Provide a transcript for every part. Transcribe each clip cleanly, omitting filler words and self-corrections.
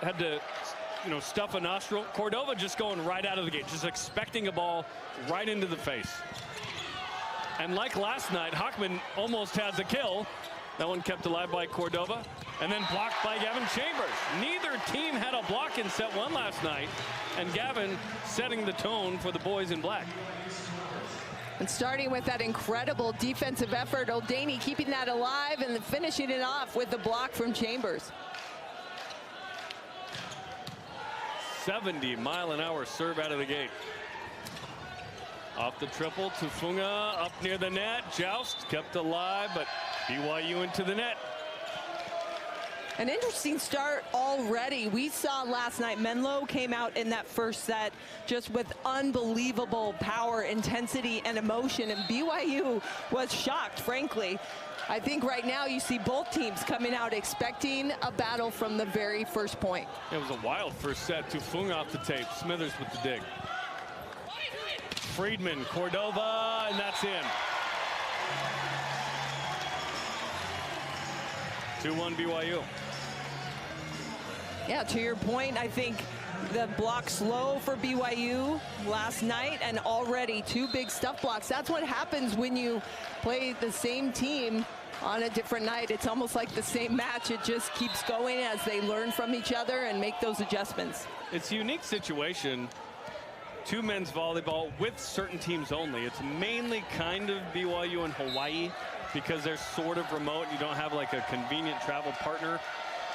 had to, stuff a nostril. Cordova just going right out of the gate, just expecting a ball right into the face. And like last night, Hockman almost has a kill. That one kept alive by Cordova, and then blocked by Gavin Chambers. Neither team had a block in set one last night, and Gavin setting the tone for the boys in black. And starting with that incredible defensive effort, O'Daney keeping that alive and then finishing it off with the block from Chambers. 70-mile-an-hour serve out of the gate. Off the triple, Tufunga up near the net. Joust kept alive, but BYU into the net. An interesting start already. We saw last night Menlo came out in that first set just with unbelievable power, intensity, and emotion, and BYU was shocked, frankly. I think right now you see both teams coming out expecting a battle from the very first point. It was a wild first set. Tufunga off the tape. Smithers with the dig. Friedman, Cordova, and that's in. 2-1 BYU. Yeah, to your point, I think the block's low for BYU last night, and already two big stuff blocks. That's what happens when you play the same team on a different night. It's almost like the same match. It just keeps going as they learn from each other and make those adjustments. It's a unique situation. Two men's volleyball with certain teams only. It's mainly kind of BYU and Hawaii because they're sort of remote. You don't have like a convenient travel partner.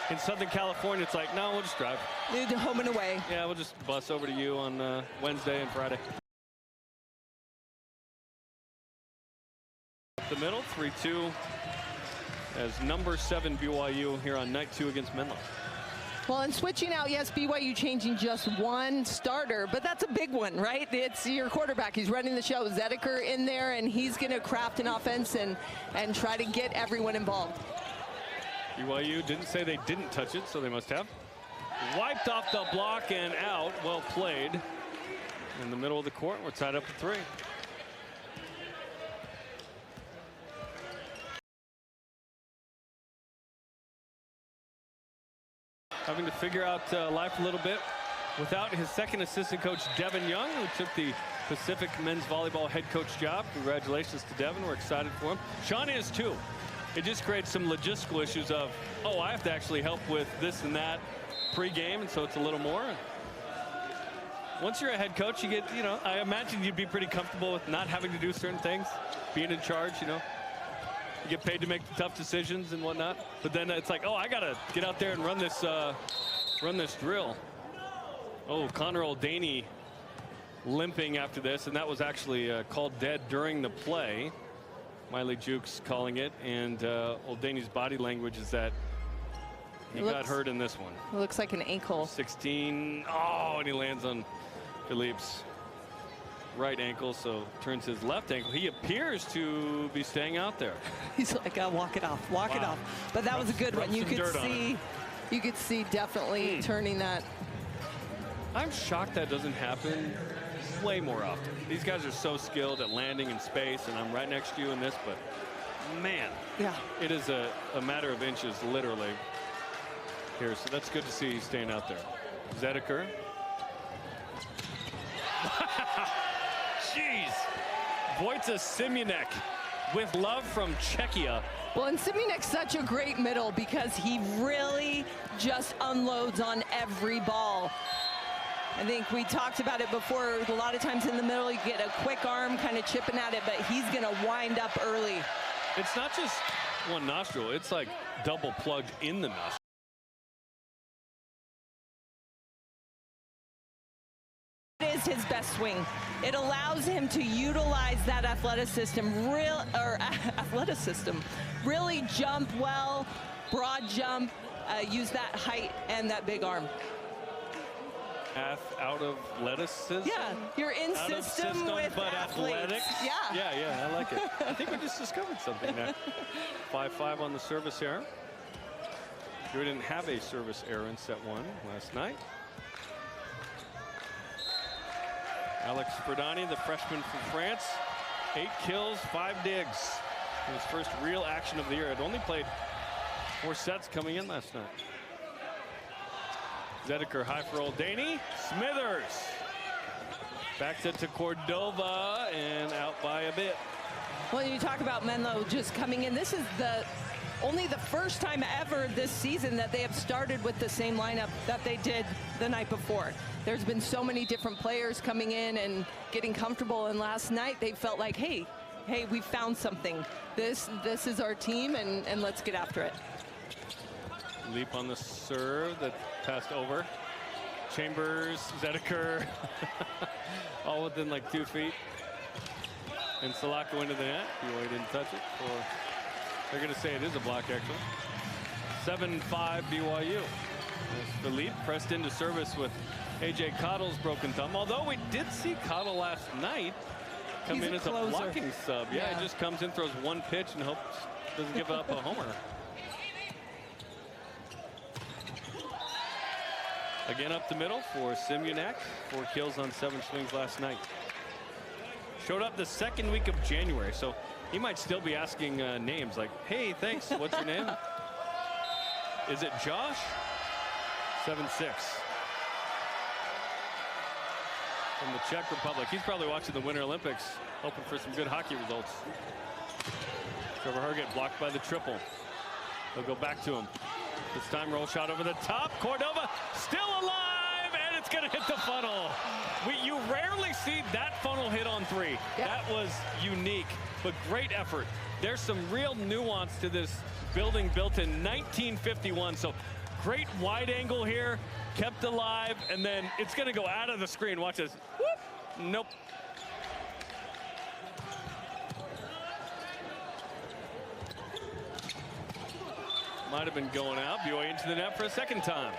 In Southern California, it's like, no, we'll just drive. Home and away. Yeah, we'll just bus over to you on Wednesday and Friday. The middle, 3-2 as number 7 BYU here on night 2 against Menlo. Well, and switching out, yes, BYU changing just one starter, but that's a big one, right? It's your quarterback. He's running the show. Zedeker in there, and he's going to craft an offense and try to get everyone involved. BYU didn't say they didn't touch it, so they must have. Wiped off the block and out. Well played. In the middle of the court, we're tied up at 3. Having to figure out life a little bit without his second assistant coach, Devin Young, who took the Pacific men's volleyball head coach job. Congratulations to Devin. We're excited for him. Sean is too. It just creates some logistical issues of, oh, I have to actually help with this and that pre-game, and so it's a little more. Once you're a head coach, you get, I imagine you'd be pretty comfortable with not having to do certain things, being in charge, You get paid to make the tough decisions and whatnot. But then it's like, oh, I got to get out there and run this drill. Oh, Connor O'Daney limping after this, and that was actually called dead during the play. Miley Jukes calling it, and O'Daney's body language is that he got hurt in this one. It looks like an ankle. 16. Oh, and he lands on Philippe's right ankle, so turns his left ankle. He appears to be staying out there. He's like, walk it off, walk it off. But that was a good one. You could see definitely turning that. I'm shocked that doesn't happen way more often. These guys are so skilled at landing in space, and I'm right next to you in this, but man, yeah, it is a matter of inches, literally. Here, so that's good to see he's staying out there. Zedeker. Jeez. Wojciech Simunek with love from Czechia. Well, and Simunek's such a great middle because he really just unloads on every ball. I think we talked about it before. A lot of times in the middle, you get a quick arm kind of chipping at it, but he's going to wind up early. It's not just one nostril. It's like double plugged in the nostril. It is his best swing. It allows him to utilize that athleticism, really jump well, broad jump, use that height and that big arm. Out of athleticism? Yeah, you're in system with but athletes. Athletics? Yeah, I like it. I think we just discovered something there. 5-5 on the service error. We didn't have a service error in set 1 last night. Alex Verdani, the freshman from France, 8 kills, 5 digs. His first real action of the year. Had only played 4 sets coming in last night. Zediker high for Old Daney. Smithers backs it to Cordova and out by a bit. Well, you talk about Menlo just coming in. This is only the first time ever this season that they have started with the same lineup that they did the night before. There's been so many different players coming in and getting comfortable, and last night they felt like, hey, we found something. This is our team, and let's get after it. Leap on the serve that passed over. Chambers, Zediker, all within like 2 feet. And Salako into the net. BYU didn't touch it. They're going to say it is a block, actually. 7-5 BYU. Philippe pressed into service with A.J. Cottle's broken thumb. Although we did see Cottle last night come in as a blocking sub. Yeah, he just comes in, throws one pitch, and hopes doesn't give up a homer. Again up the middle for Simunak. 4 kills on 7 swings last night. Showed up the second week of January, so he might still be asking names like, hey, thanks, what's your name? Is it Josh? 7-6. From the Czech Republic. He's probably watching the Winter Olympics, hoping for some good hockey results. Trevor Herget blocked by the triple. They'll go back to him. This time roll shot over the top. Cordova still alive, and it's going to hit the funnel. You rarely see that funnel hit on 3. Yep. That was unique, but great effort. There's some real nuance to this building built in 1951. So great wide angle here, kept alive, and then it's going to go out of the screen. Watch this. Whoop. Nope. Might have been going out. BYU into the net for a second time.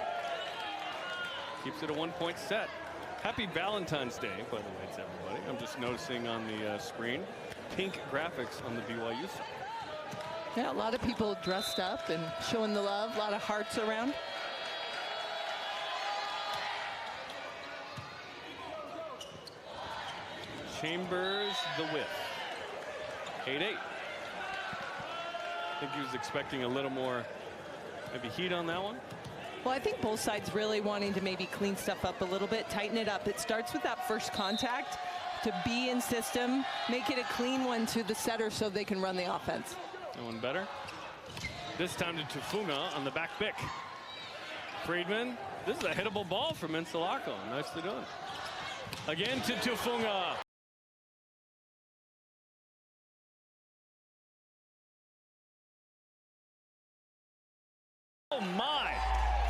Keeps it a 1-point set. Happy Valentine's Day, by the way, to everybody. I'm just noticing on the screen pink graphics on the BYU side. Yeah, a lot of people dressed up and showing the love. A lot of hearts around. Chambers the whiff. 8-8. I think he was expecting a little more maybe heat on that one. Well, I think both sides really wanting to maybe clean stuff up a little bit, tighten it up. It starts with that first contact to be in system, make it a clean one to the setter so they can run the offense. No one better. This time to Tufunga on the back pick. Friedman, this is a hittable ball from Insalako. Nicely done. Again to Tufunga. Oh my,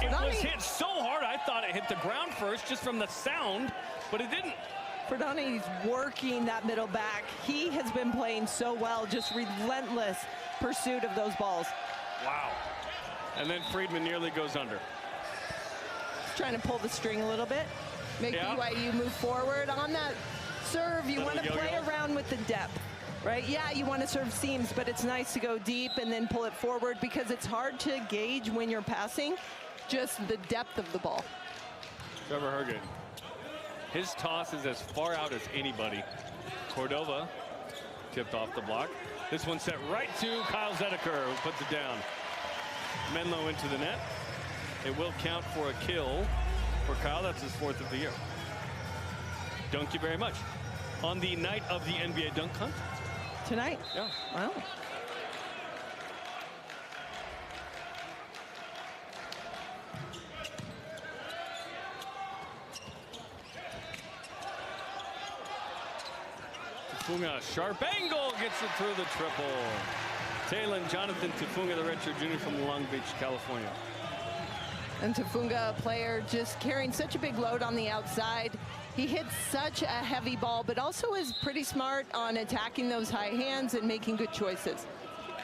it was hit so hard I thought it hit the ground first just from the sound, but it didn't. Ferdani's working that middle back. He has been playing so well, just relentless pursuit of those balls. Wow. And then Friedman nearly goes under. Trying to pull the string a little bit, make BYU move forward on that serve. You want to play around with the depth. Right, yeah, you want to serve seams, but it's nice to go deep and then pull it forward because it's hard to gauge when you're passing just the depth of the ball. Trevor Herget, his toss is as far out as anybody. Cordova tipped off the block. This one set right to Kyle Zediker, who puts it down. Menlo into the net. It will count for a kill for Kyle. That's his 4th of the year. Thank you very much. On the night of the NBA dunk contest. Tonight? Yeah. Wow. Tufunga, sharp angle, gets it through the triple. Taylon Jonathan Tufunga, the redshirt junior from Long Beach, California. And Tufunga, a player just carrying such a big load on the outside. He hits such a heavy ball, but also is pretty smart on attacking those high hands and making good choices.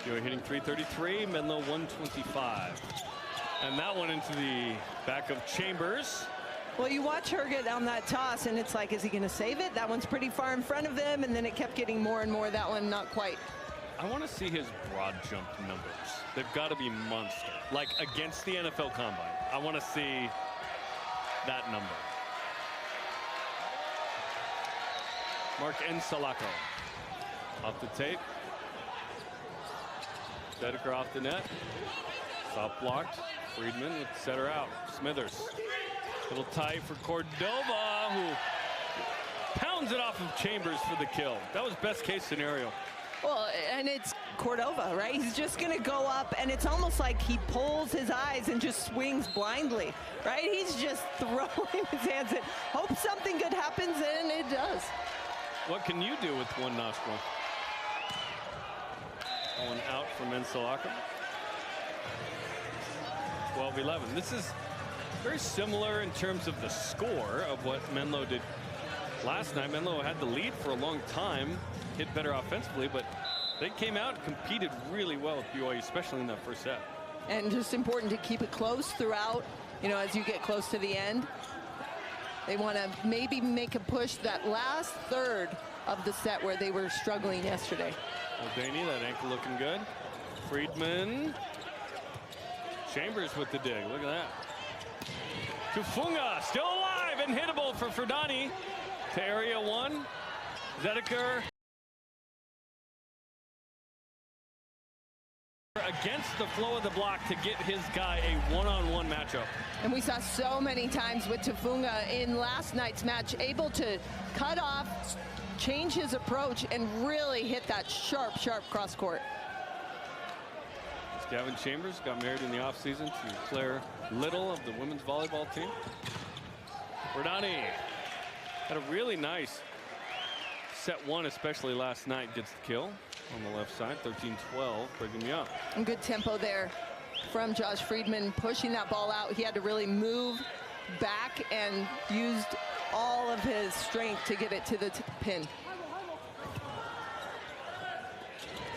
You're hitting 333, Menlo 125. And that one into the back of Chambers. Well, you watch Herget on that toss, and it's like, is he going to save it? That one's pretty far in front of him, and then it kept getting more and more. That one, not quite. I want to see his broad jump numbers. They've got to be monster. Like against the NFL Combine. I want to see that number. Mark Insalako off the tape. Zediker off the net. Soft blocked. Friedman with setter out. Smithers. Little tight for Cordova, who pounds it off of Chambers for the kill. That was best case scenario. Well, and it's Cordova, right? He's just going to go up, and it's almost like he pulls his eyes and just swings blindly, right? He's just throwing his hands in. Hope something good happens, and it does. What can you do with one nostril? One out for Mensalaka. 12-11. This is very similar in terms of the score of what Menlo did last night. Menlo had the lead for a long time, hit better offensively, but they came out and competed really well with BYU, especially in that first set. And just important to keep it close throughout, you know, as you get close to the end. They want to maybe make a push that last third of the set where they were struggling yesterday. Danny, that ankle looking good. Friedman. Chambers with the dig. Look at that. Tufunga still alive and hittable for Ferdani to area one. Zedeker against the flow of the block to get his guy a one-on-one matchup. And we saw so many times with Tufunga in last night's match, able to cut off, change his approach, and really hit that sharp, sharp cross court. Gavin Chambers got married in the offseason to Claire Little of the women's volleyball team. Ferdani had a really nice set one, especially last night. Gets the kill on the left side. 13-12, Brigham Young. And good tempo there from Josh Friedman, pushing that ball out. He had to really move back and used all of his strength to get it to the pin.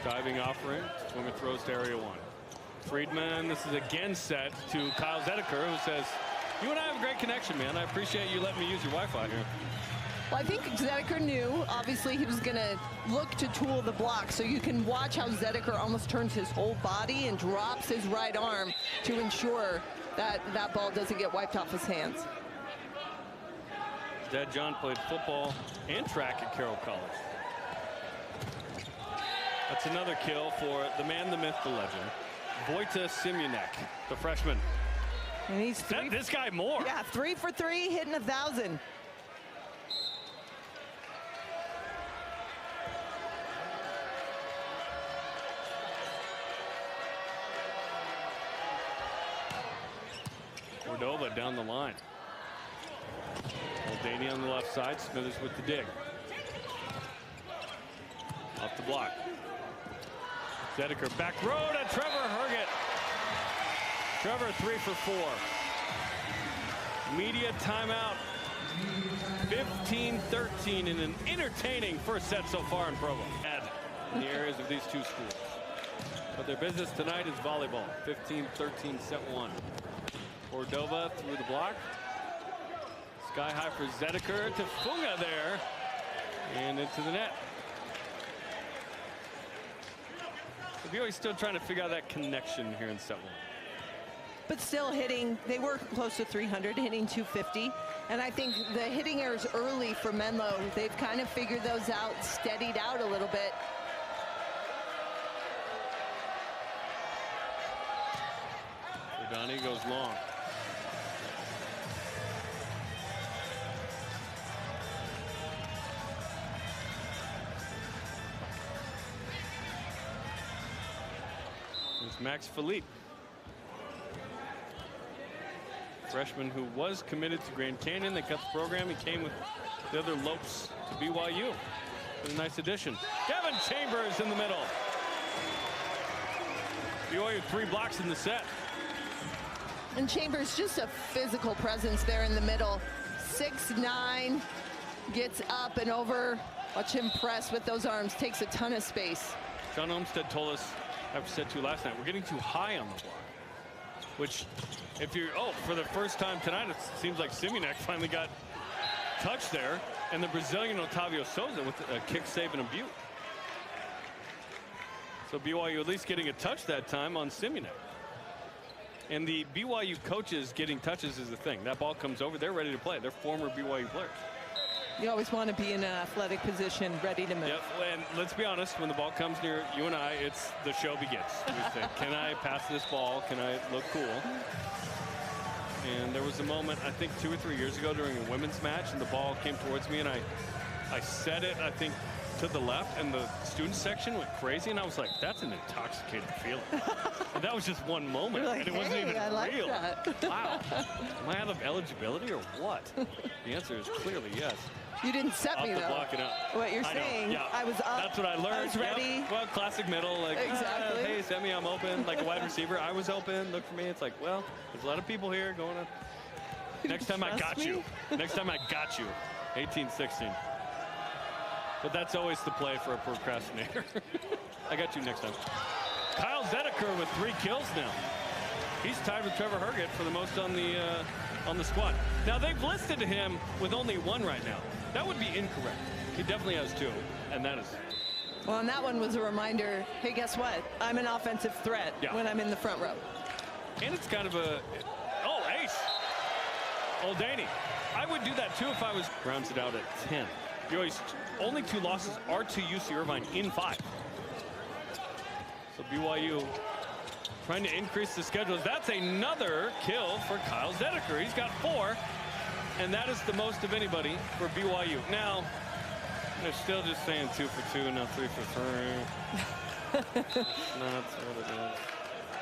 Diving offering, swimmer throws to area one. Friedman, this is again set to Kyle Zedeker, who says, "You and I have a great connection, man. I appreciate you letting me use your Wi-Fi here." Well, I think Zedeker knew, obviously, he was going to look to tool the block. So you can watch how Zedeker almost turns his whole body and drops his right arm to ensure that that ball doesn't get wiped off his hands. Dad John played football and track at Carroll College. That's another kill for the man, the myth, the legend, Wojtek Simunek, the freshman. And he's this guy more. Yeah, 3 for 3, hitting 1,000. Cordova down the line. Danny on the left side. Smithers with the dig. Off the block. Zedeker back row to Trevor Herget. Trevor 3 for 4. Media timeout. 15-13 in an entertaining first set so far in Provo. In the areas of these two schools. But their business tonight is volleyball. 15-13 set one. Cordova through the block. Sky high for Zedeker. Tufunga there. And into the net. So BYU's still trying to figure out that connection here in set one. But still hitting, they were close to 300, hitting 250. And I think the hitting errors early for Menlo, they've kind of figured those out, steadied out a little bit. Ferdani goes long. There's Max Philippe. Freshman who was committed to Grand Canyon. They cut the program. He came with the other Lopes to BYU. What a nice addition. Gavin Chambers in the middle. BYU 3 blocks in the set. And Chambers just a physical presence there in the middle. 6'9", gets up and over. Watch him press with those arms. Takes a ton of space. John Olmstead told us after set 2 last night, we're getting too high on the block. Which, if you're, for the first time tonight, it seems like Simunek finally got touched there. And the Brazilian Otavio Souza with a kick save and a butte. So BYU at least getting a touch that time on Simunek. And the BYU coaches getting touches is the thing. That ball comes over, they're ready to play. They're former BYU players. You always want to be in an athletic position, ready to move. Yep, and let's be honest, when the ball comes near you and I, it's the show begins. We say, can I pass this ball? Can I look cool? And there was a moment, I think 2 or 3 years ago during a women's match, and the ball came towards me, and I set it, I think, to the left, and the student section went crazy, and I was like, that's an intoxicating feeling. And that was just one moment, like, and it wasn't even I like real. that. Wow. Am I out of eligibility or what? The answer is clearly yes. You didn't set me, Off the though. block and up. What you're I know, saying, yeah. I was up. That's what I learned. I was ready. Yep. Well, classic middle, like, Exactly. hey, send me, I'm open. Like a wide receiver, I was open. Look for me. It's like, well, there's a lot of people here going on. Next time I got you. Next time I got you. 18-16. But that's always the play for a procrastinator. I got you next time. Kyle Zedeker with 3 kills now. He's tied with Trevor Herget for the most on the squad. Now they've listed him with only 1 right now. That would be incorrect. He definitely has 2, and that is. Well, and that one was a reminder, hey, guess what? I'm an offensive threat when I'm in the front row. And it's kind of a, oh, ace. Oldaney. I would do that too if I was rounds it out at 10. BYU's only 2 losses are to UC Irvine in 5. So BYU trying to increase the schedules. That's another kill for Kyle Zedeker. He's got 4, and that is the most of anybody for BYU. Now, they're still just saying 2 for 2, now 3 for 3. That's what it is.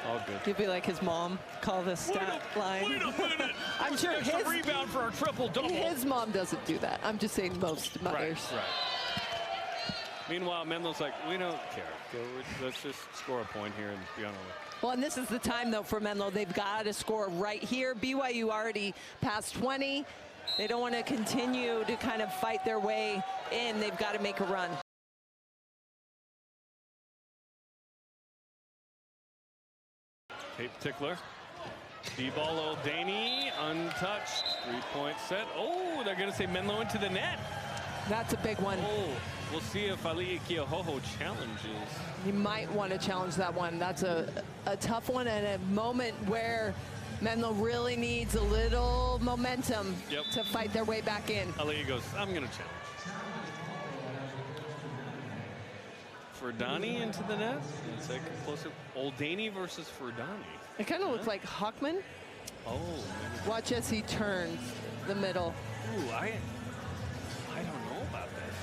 All good. You'd be like his mom, call this stat line. Wait a minute. I'm sure his rebound for a triple-double. His mom doesn't do that. I'm just saying most mothers. Right. Meanwhile, Menlo's like, we don't care. Let's just score a point here and be on our way. Well, and this is the time, though, for Menlo. They've got to score right here. BYU already past 20. They don't want to continue to kind of fight their way in. They've got to make a run. Tape tickler. D-ball Oldaney, untouched. 3-point set. Oh, they're going to say Menlo into the net. That's a big one. Oh, we'll see if Ali Keohoho challenges. You might want to challenge that one. That's a tough one, and a moment where Menlo really needs a little momentum to fight their way back in. Ali goes, I'm going to challenge. Ferdani into the net. It's like closer. Oldaney versus Ferdani. It kind of looks like Hockman. Oh. Watch as he turns the middle. Ooh, I don't know about this.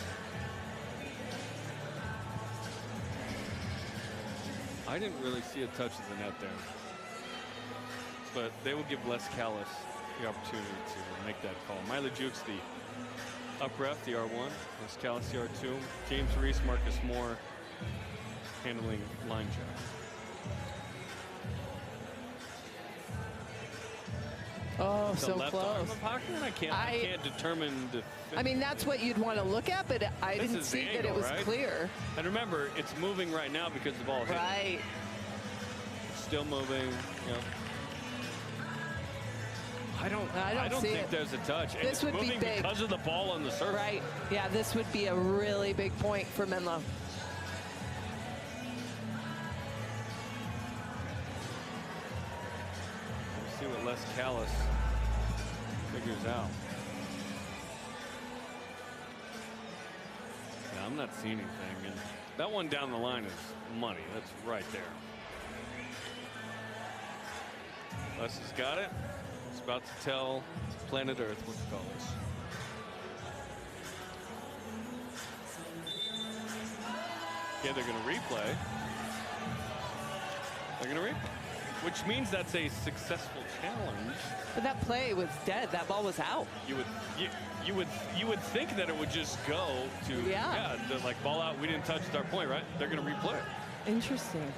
I didn't really see a touch of the net there. But they will give Les Callis the opportunity to make that call. Miley Jukes, the up ref, the R1. Les Callis, the R2. James Reese, Marcus Moore handling line check. Oh, so close. I can't determine the. I mean, that's what you'd want to look at, but I didn't see that it was clear. And remember, it's moving right now because the ball is right. It's still moving. You know. I don't think there's a touch. And this would moving be big because of the ball on the surface. Right. Yeah, this would be a really big point for Menlo. We'll see what Les Callis figures out. Yeah, I'm not seeing anything. And that one down the line is money. That's right there. Les has got it. He's about to tell planet Earth what the call is. Yeah, they're going to replay. They're going to replay, which means that's a successful challenge. But that play was dead. That ball was out. You would think that it would just go to like ball out. We didn't touch our point, right? They're going to replay it. Interesting.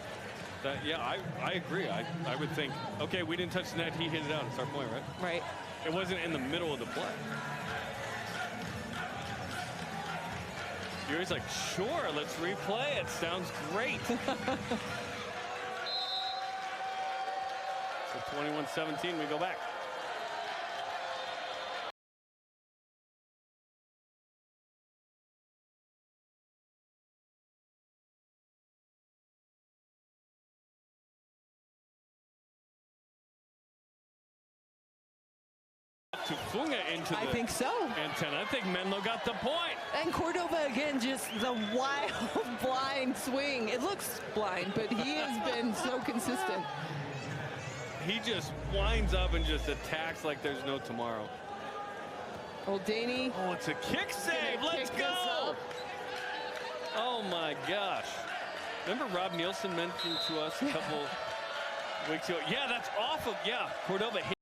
I agree. I would think, okay, we didn't touch the net. He hit it out. It's our point, right? Right. It wasn't in the middle of the play. Yuri's like, sure, let's replay it. Sounds great. So 21-17, we go back. Tufunga into I think so. Antenna. I think Menlo got the point. And Cordova again, just the wild blind swing. It looks blind, but he has been so consistent. he just winds up and just attacks like there's no tomorrow. Old Danny. Oh, it's a kick save. Let's go. Oh my gosh. Remember Rob Nielsen mentioned to us a couple weeks ago? Yeah, that's off of, yeah, Cordova hit.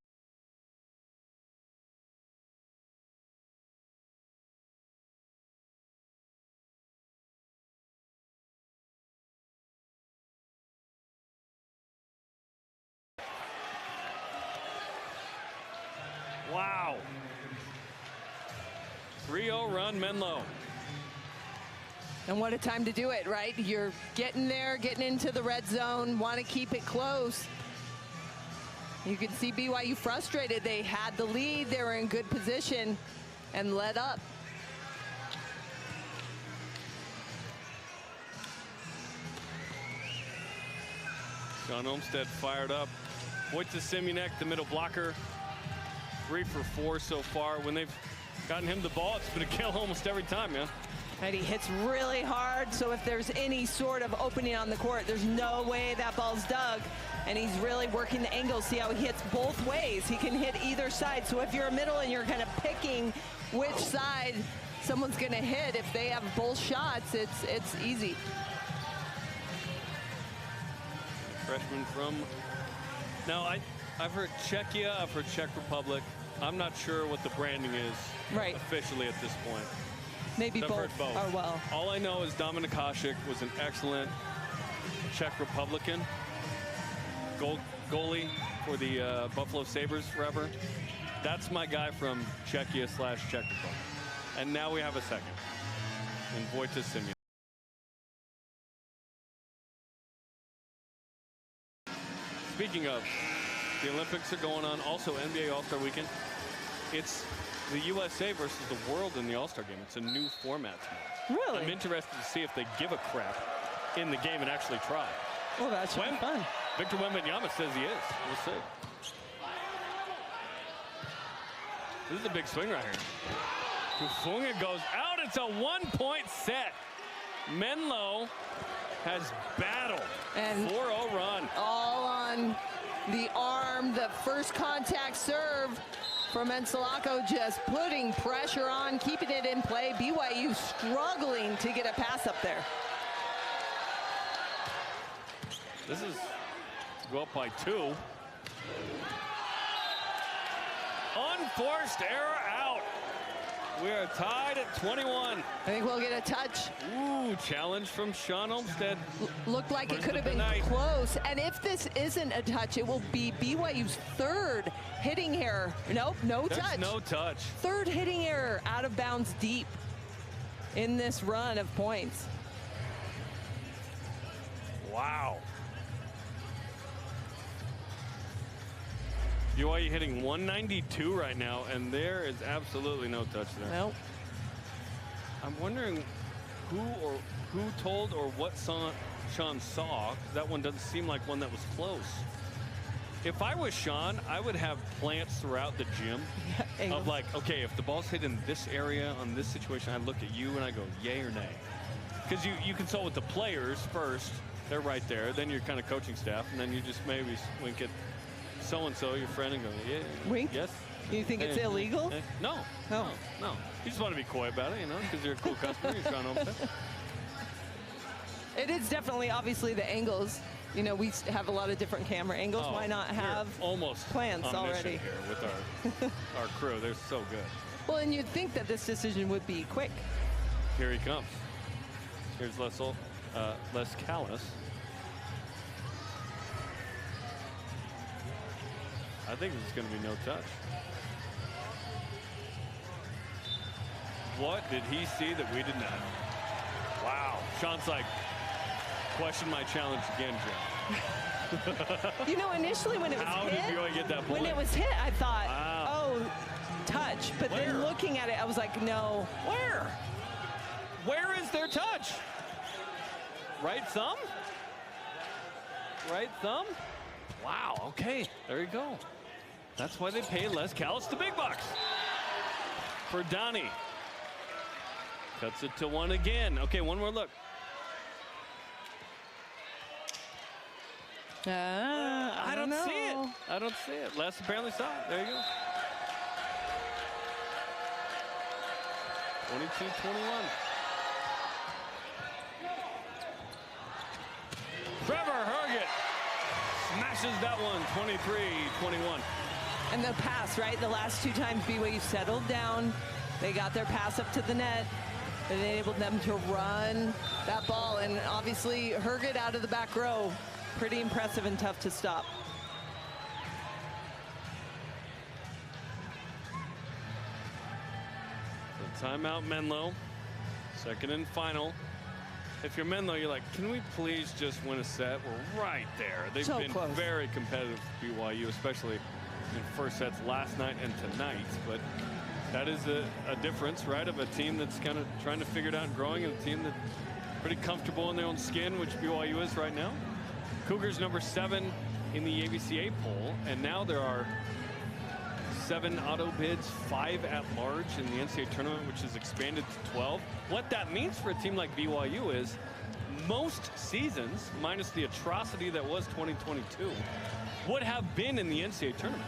Wow. 3-0 run, Menlo. And what a time to do it, right? You're getting there, getting into the red zone, want to keep it close. You can see BYU frustrated. They had the lead, they were in good position, and let up. Sean Olmstead fired up. Wojciech Simunek, the middle blocker. 3 for 4 so far. When they've gotten him the ball, it's been a kill almost every time, man. And he hits really hard, so if there's any sort of opening on the court, there's no way that ball's dug. And he's really working the angle. See how he hits both ways. He can hit either side. So if you're a middle and you're kind of picking which side someone's going to hit, if they have both shots, it's easy. Freshman from, now I've heard Czechia, I've heard Czech Republic. I'm not sure what the branding is officially at this point. Maybe both are well. All I know is Dominik Hasek was an excellent Czech Republican goalie for the Buffalo Sabres forever. That's my guy from Czechia / Czech Republic. And now we have a second in Wojciech Simunek. Speaking of, the Olympics are going on. Also, NBA All-Star Weekend. It's the USA versus the world in the All-Star game. It's a new format tonight. Really? I'm interested to see if they give a crap in the game and actually try. Well, that's fun. Victor Wembanyama says he is. We'll see. This is a big swing right here. Kufunga goes out. It's a 1-point set. Menlo has battled. And 4-0 run. All on the arm. The first contact serve from Ensalako, just putting pressure on, keeping it in play. BYU struggling to get a pass up there. This is to go up by 2. Unforced error out. We are tied at 21. I think we'll get a touch. Ooh, challenge from Sean Olmstead. Looked like it could have been close. And if this isn't a touch, it will be BYU's third hitting error. Nope, no touch. There's no touch. Third hitting error, out of bounds deep in this run of points. Wow. BYU hitting 192 right now, and there is absolutely no touch there. Nope. I'm wondering who told or what Sean saw. That one doesn't seem like one that was close. If I was Sean, I would have plants throughout the gym of like, okay, if the ball's hit in this area on this situation, I look at you and I go, yay or nay. Because you consult with the players first. They're right there. Then your kind of coaching staff, and then you just maybe wink at so-and-so, your friend, and go, yeah. Wink? Yes. You think it's illegal? No. No. You just want to be coy about it, you know, because you're a cool customer. You're Sean Olmstead. It is definitely, obviously, the angles. You know, we have a lot of different camera angles. Why not have almost plans already here with our crew? They're so good. Well, and you'd think that this decision would be quick. Here he comes. Here's Les Callis. I think this is going to be no touch. What did he see that we did not? Wow. Sean's like, question my challenge again, Joe. You know, initially when it was How hit, did BYU get that point? when it was hit, I thought, wow. Oh, touch. But Where? then looking at it, I was like, no. Where? Where is their touch? Right thumb? Right thumb? Wow, okay, there you go. That's why they pay Les Callis the big bucks. For Donnie. Cuts it to 1 again. Okay, one more look. I don't know. see it. I don't see it. Les apparently saw it. There you go. 22-21. Trevor Herget smashes that one, 23-21. And the pass, right? The last 2 times BYU settled down. They got their pass up to the net. It enabled them to run that ball. And obviously, Herget out of the back row. Pretty impressive and tough to stop. So timeout Menlo. Second and final. If you're Menlo, you're like, can we please just win a set? We're right there. They've So been close. very competitive with BYU, especially in first sets last night and tonight. But that is a difference, right, of a team that's kind of trying to figure it out and growing, and a team that's pretty comfortable in their own skin, which BYU is right now. Cougars number 7 in the ABCA poll, and now there are 7 auto bids, 5 at large in the NCAA tournament, which is expanded to 12. What that means for a team like BYU is most seasons, minus the atrocity that was 2022, would have been in the NCAA tournament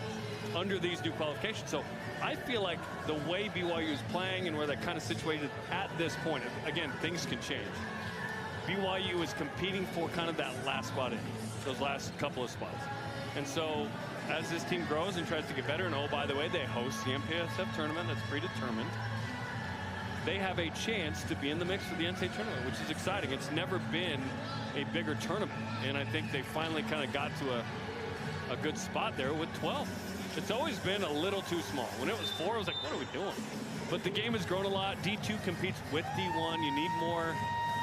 under these new qualifications. So I feel like the way BYU is playing and where they're kind of situated at this point, again, things can change. BYU is competing for kind of that last spot in those last couple of spots. And so as this team grows and tries to get better, and oh, by the way, they host the MPSF tournament that's predetermined, they have a chance to be in the mix for the NCAA tournament, which is exciting. It's never been a bigger tournament, and I think they finally kind of got to a good spot there with 12. It's always been a little too small. When it was 4, I was like, what are we doing? But the game has grown a lot. D2 competes with D1. You need more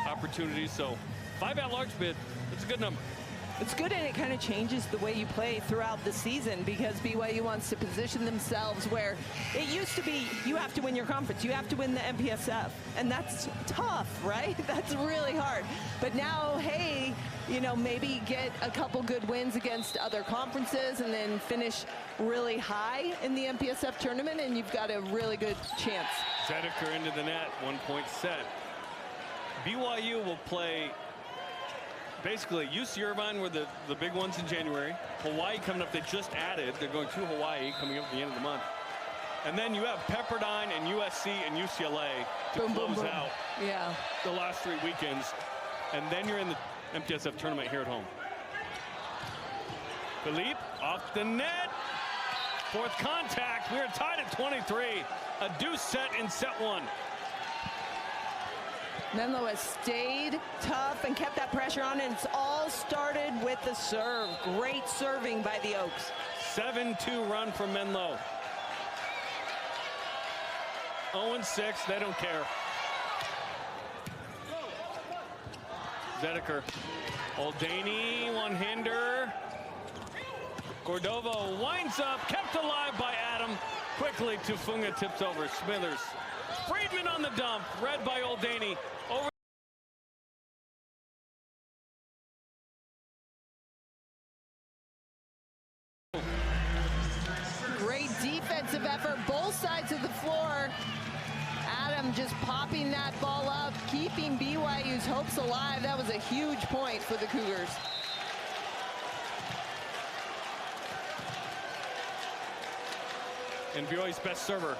opportunities. So 5 at-large bid, it's a good number. It's good, and it kind of changes the way you play throughout the season, because BYU wants to position themselves where it used to be you have to win your conference, you have to win the MPSF, and that's tough, right? That's really hard. But now, hey, you know, maybe get a couple good wins against other conferences and then finish really high in the MPSF tournament, and you've got a really good chance. Zedeker into the net, 1-point set. BYU will play basically UC Irvine were the big ones in January. Hawaii coming up, they just added. They're going to Hawaii coming up at the end of the month. And then you have Pepperdine and USC and UCLA to close out the last 3 weekends. And then you're in the MTSF tournament here at home. Philippe off the net. 4th contact. We are tied at 23. A deuce set in set 1. Menlo has stayed tough and kept that pressure on, and it's all started with the serve. Great serving by the Oaks. 7-2 run from Menlo. 0-6, they don't care. Zedeker, Oldaney, one-hander. Cordova winds up, kept alive by Adam. Quickly, Tufunga tips over. Smithers. Friedman on the dump, read by Oldaney. Over. Great defensive effort, both sides of the floor. Adam just popping that ball up, keeping BYU's hopes alive. That was a huge point for the Cougars. And BYU's best server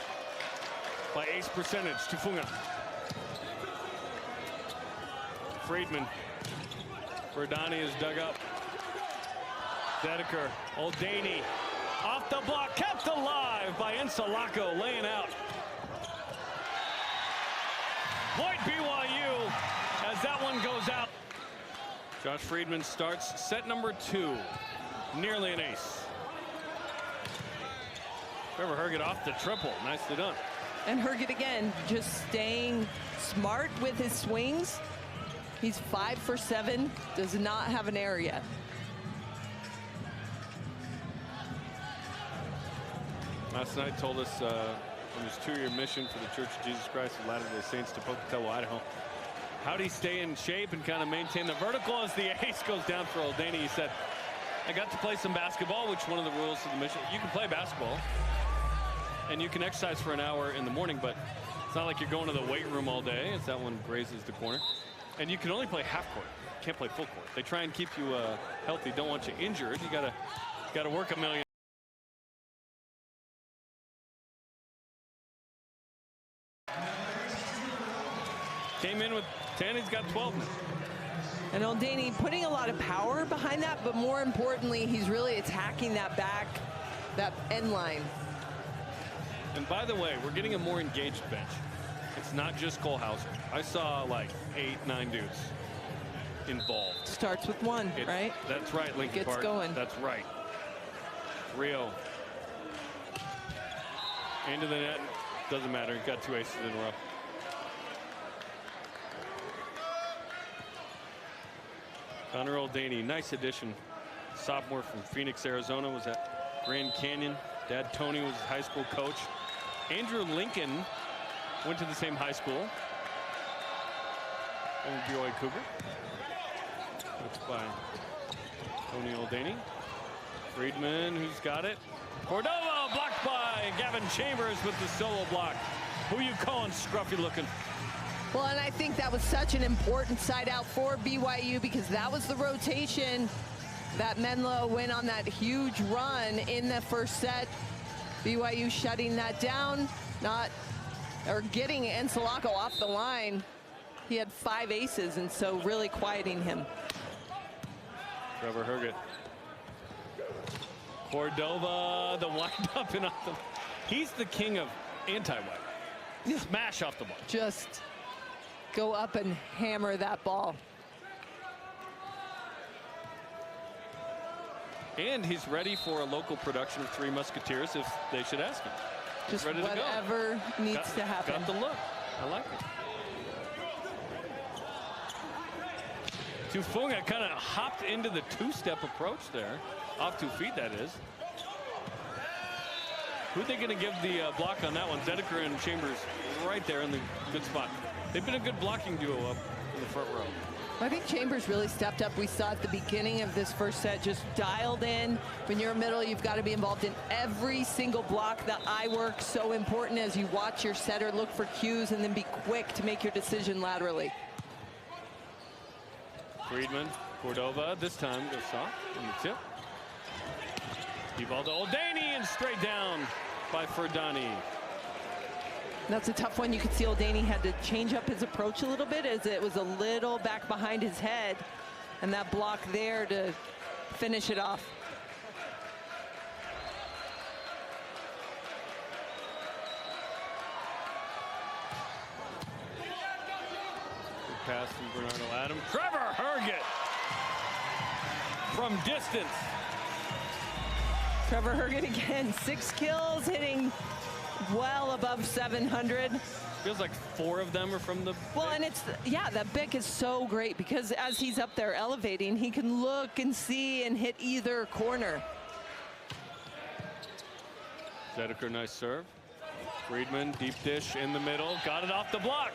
by ace percentage, Tufunga. Friedman. Verdani is dug up. Zedeker, Oldaney off the block, kept alive by Ensalaco, laying out. Point BYU as that one goes out. Josh Friedman starts set number 2, nearly an ace. Trevor Herget off the triple, nicely done. And Herget again, just staying smart with his swings. He's 5 for 7, does not have an error yet. Last night told us on his 2-year mission for the Church of Jesus Christ of Latter-day Saints to Pocatello, Idaho. How do he stay in shape and kind of maintain the vertical as the ace goes down for Oldaney? He said, I got to play some basketball, which one of the rules of the mission. You can play basketball and you can exercise for an hour in the morning, but it's not like you're going to the weight room all day, as that one grazes the corner. And you can only play half court. You can't play full court. They try and keep you healthy, don't want you injured. You gotta work a million. Came in with 10, he's got 12 now. And Oldaney putting a lot of power behind that, but more importantly, he's really attacking that end line. And by the way, we're getting a more engaged bench. It's not just Cole Hauser. I saw like 8, 9 dudes involved. Starts with one, right? That's right, Lincoln Park. Gets going. That's right. Rio. Into the net. Doesn't matter. He's got 2 aces in a row. Connor Oldaney, nice addition. Sophomore from Phoenix, Arizona, was at Grand Canyon. Dad Tony was his high school coach. Andrew Lincoln went to the same high school. And BYU Cougar. That's by Tony Oldaney. Friedman, who's got it. Cordova blocked by Gavin Chambers with the solo block. Who you calling scruffy looking? Well, and I think that was such an important side out for BYU because that was the rotation that Menlo went on that huge run in the first set. BYU shutting that down, getting Encelaco off the line. He had 5 aces, and so really quieting him. Trevor Herget. Cordova, the wind up and off the. He's the king of anti-wind. Smash off the ball. Just go up and hammer that ball. And he's ready for a local production of Three Musketeers if they should ask him. Just ready whatever to go. needs to happen. Got the look. I like it. Tufunga kind of hopped into the 2-step approach there. Off 2 feet, that is. Who are they going to give the block on that one? Zedeker and Chambers right there in the good spot. They've been a good blocking duo up in the front row. I think Chambers really stepped up. We saw at the beginning of this first set, just dialed in. When you're middle, you've got to be involved in every single block. The eye work so important as you watch your setter, look for cues, and then be quick to make your decision laterally. Friedman, Cordova, this time goes soft on the tip. Evaldo Oldaney and straight down by Ferdani. That's a tough one. You could see Oldaney had to change up his approach a little bit as it was a little back behind his head. And that block there to finish it off. Good pass from Bernardo Adam. Trevor Herget from distance. Trevor Herget again, 6 kills, hitting well above 700. Feels like 4 of them are from the. Well, and it's, yeah, that Bick is so great because as he's up there elevating, he can look and see and hit either corner. Zedeker, nice serve. Friedman, deep dish in the middle, got it off the block.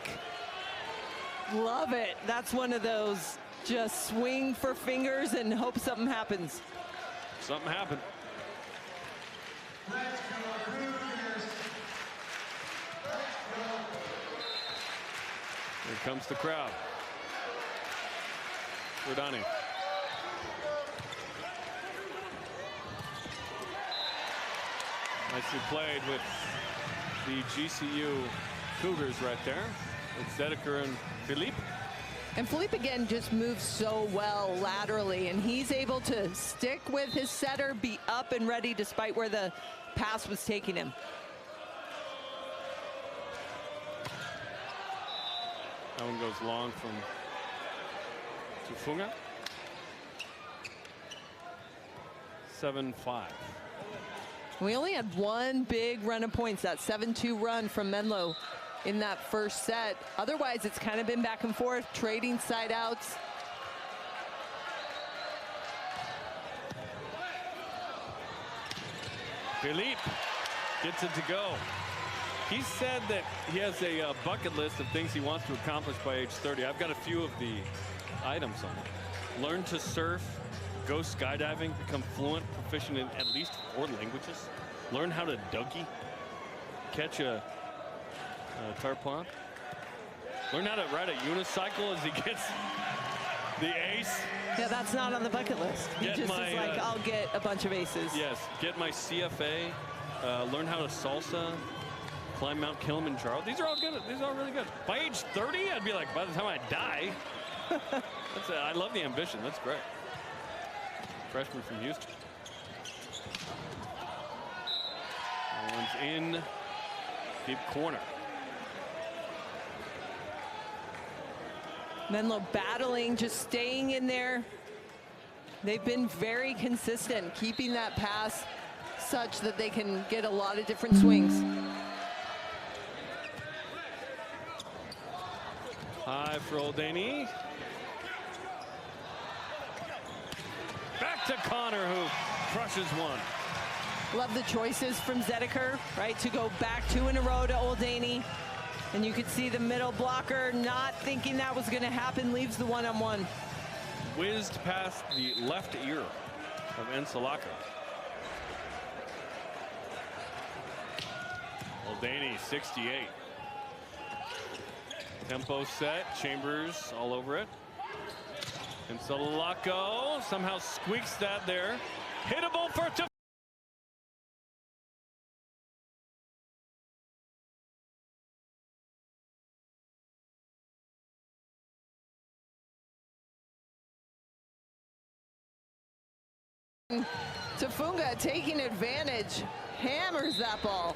Love it. That's one of those just swing for fingers and hope something happens. Something happened. Here comes the crowd. Ferdani. Nicely played with the GCU Cougars right there. It's Zedeker and Philippe. And Philippe again just moves so well laterally, and he's able to stick with his setter, be up and ready despite where the pass was taking him. That one goes long from Tufunga. 7-5. We only had one big run of points, that 7-2 run from Menlo in that first set. Otherwise, it's kind of been back and forth, trading side outs. Philippe gets it to go. He said that he has a bucket list of things he wants to accomplish by age 30. I've got a few of the items on it. Learn to surf, go skydiving, become fluent, proficient in at least 4 languages, learn how to dougie, catch a tarpon, Learn how to ride a unicycle as he gets the ace. Yeah, that's not on the bucket list. He just is like, I'll get a bunch of aces. Yes, get my CFA, learn how to salsa, climb Mount Kilimanjaro. These are all good. These are all really good. By age 30, I'd be like, by the time I die. I love the ambition. That's great. Freshman from Houston. That one's in deep corner. Menlo battling, just staying in there. They've been very consistent, keeping that pass such that they can get a lot of different swings. High for Oldaney. Back to Connor, who crushes one. Love the choices from Zedeker, right? To go back 2 in a row to Oldaney. And you could see the middle blocker not thinking that was going to happen, leaves the one-on-one. Whizzed past the left ear of Encelaco. Oldaney, 68. Tempo set, Chambers all over it. Encelaco somehow squeaks that there. Hittable for Tafunga taking advantage, hammers that ball.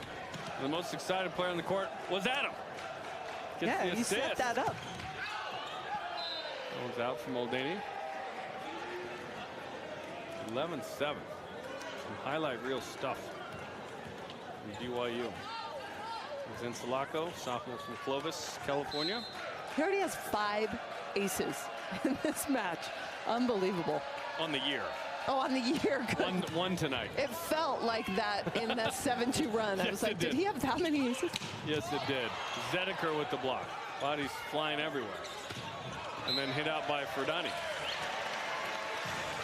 The most excited player on the court was Adam. Yeah, he set that up. That one's out from Oldaney. 11-7. Some highlight reel stuff from BYU. There's Encelaco, sophomore from Clovis, California. He already has 5 aces in this match. Unbelievable. On the year. Oh, on the year. One tonight. It felt like that in that 7-2 run. I was like, did he have that many aces? Yes, it did. Zedeker with the block. Bodies flying everywhere. And then hit out by Ferdani.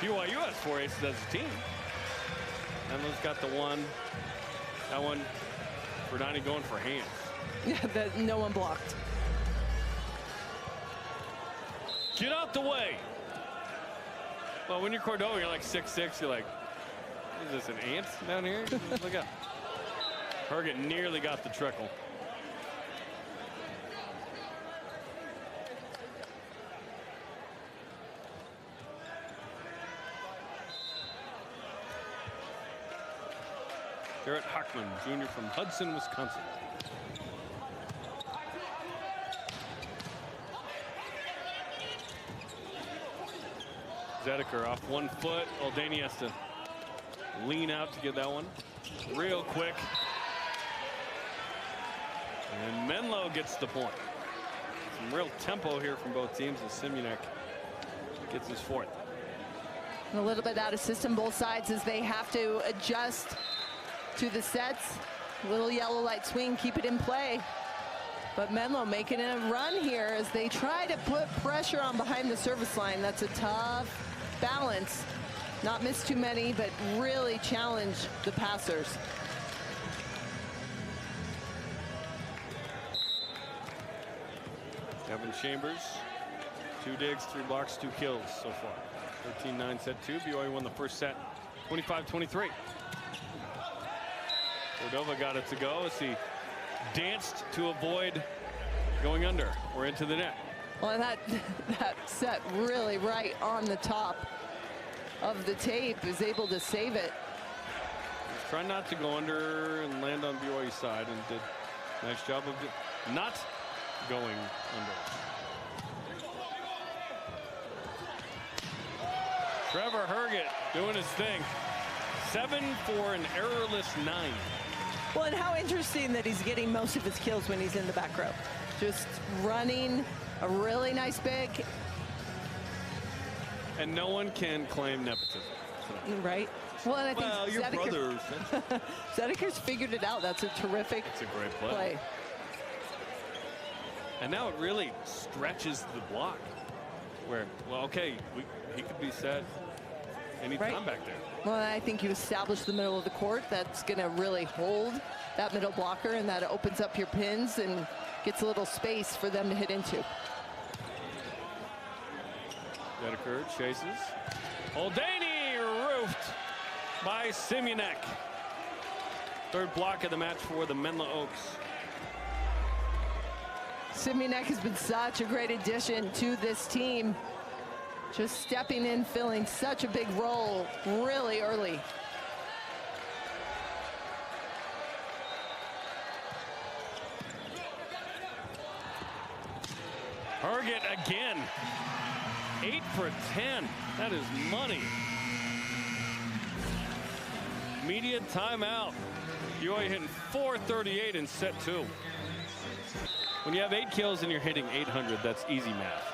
BYU has 4 aces as a team. Menlo's got the one. That one, Ferdani going for hands. Yeah, that no one blocked. Get out the way. Well, when you're Cordova, you're like 6'6", you're like, what is this, an ant down here? Look out. Herget nearly got the trickle. Garrett Hockman, junior from Hudson, Wisconsin. Zedeker off 1 foot. Oldaney has to lean out to get that one real quick. And Menlo gets the point. Some real tempo here from both teams as Simunek gets his 4th. A little bit out of system both sides as they have to adjust to the sets. Little yellow light swing, keep it in play. But Menlo making a run here as they try to put pressure on behind the service line. That's a tough balance. Not miss too many, but really challenge the passers. Evan Chambers, 2 digs, 3 blocks, 2 kills so far. 13-9 set 2. BYU won the first set 25-23. Cordova got it to go as he danced to avoid going under or into the net. Well, that set really right on the top of the tape, is able to save it. He's trying not to go under and land on BYU's side, and did a nice job of not going under. Trevor Herget doing his thing. 7 for an errorless 9. Well, and how interesting that he's getting most of his kills when he's in the back row. Just running a really nice pick. And no one can claim nepotism. Right. Well, and I think your brothers. Zedeker's figured it out. That's a terrific It's a great play. And now it really stretches the block. Where, well, okay, he could be set anytime back there. Well, I think you establish the middle of the court. That's going to really hold that middle blocker, and that opens up your pins and gets a little space for them to hit into. Dedeker chases. Oldani roofed by Simunek. Third block of the match for the Menlo Oaks. Simunek has been such a great addition to this team. Just stepping in, filling such a big role really early. Herget again. 8 for 10. That is money. Media timeout. BYU hitting 438 in set 2. When you have 8 kills and you're hitting 800, that's easy math.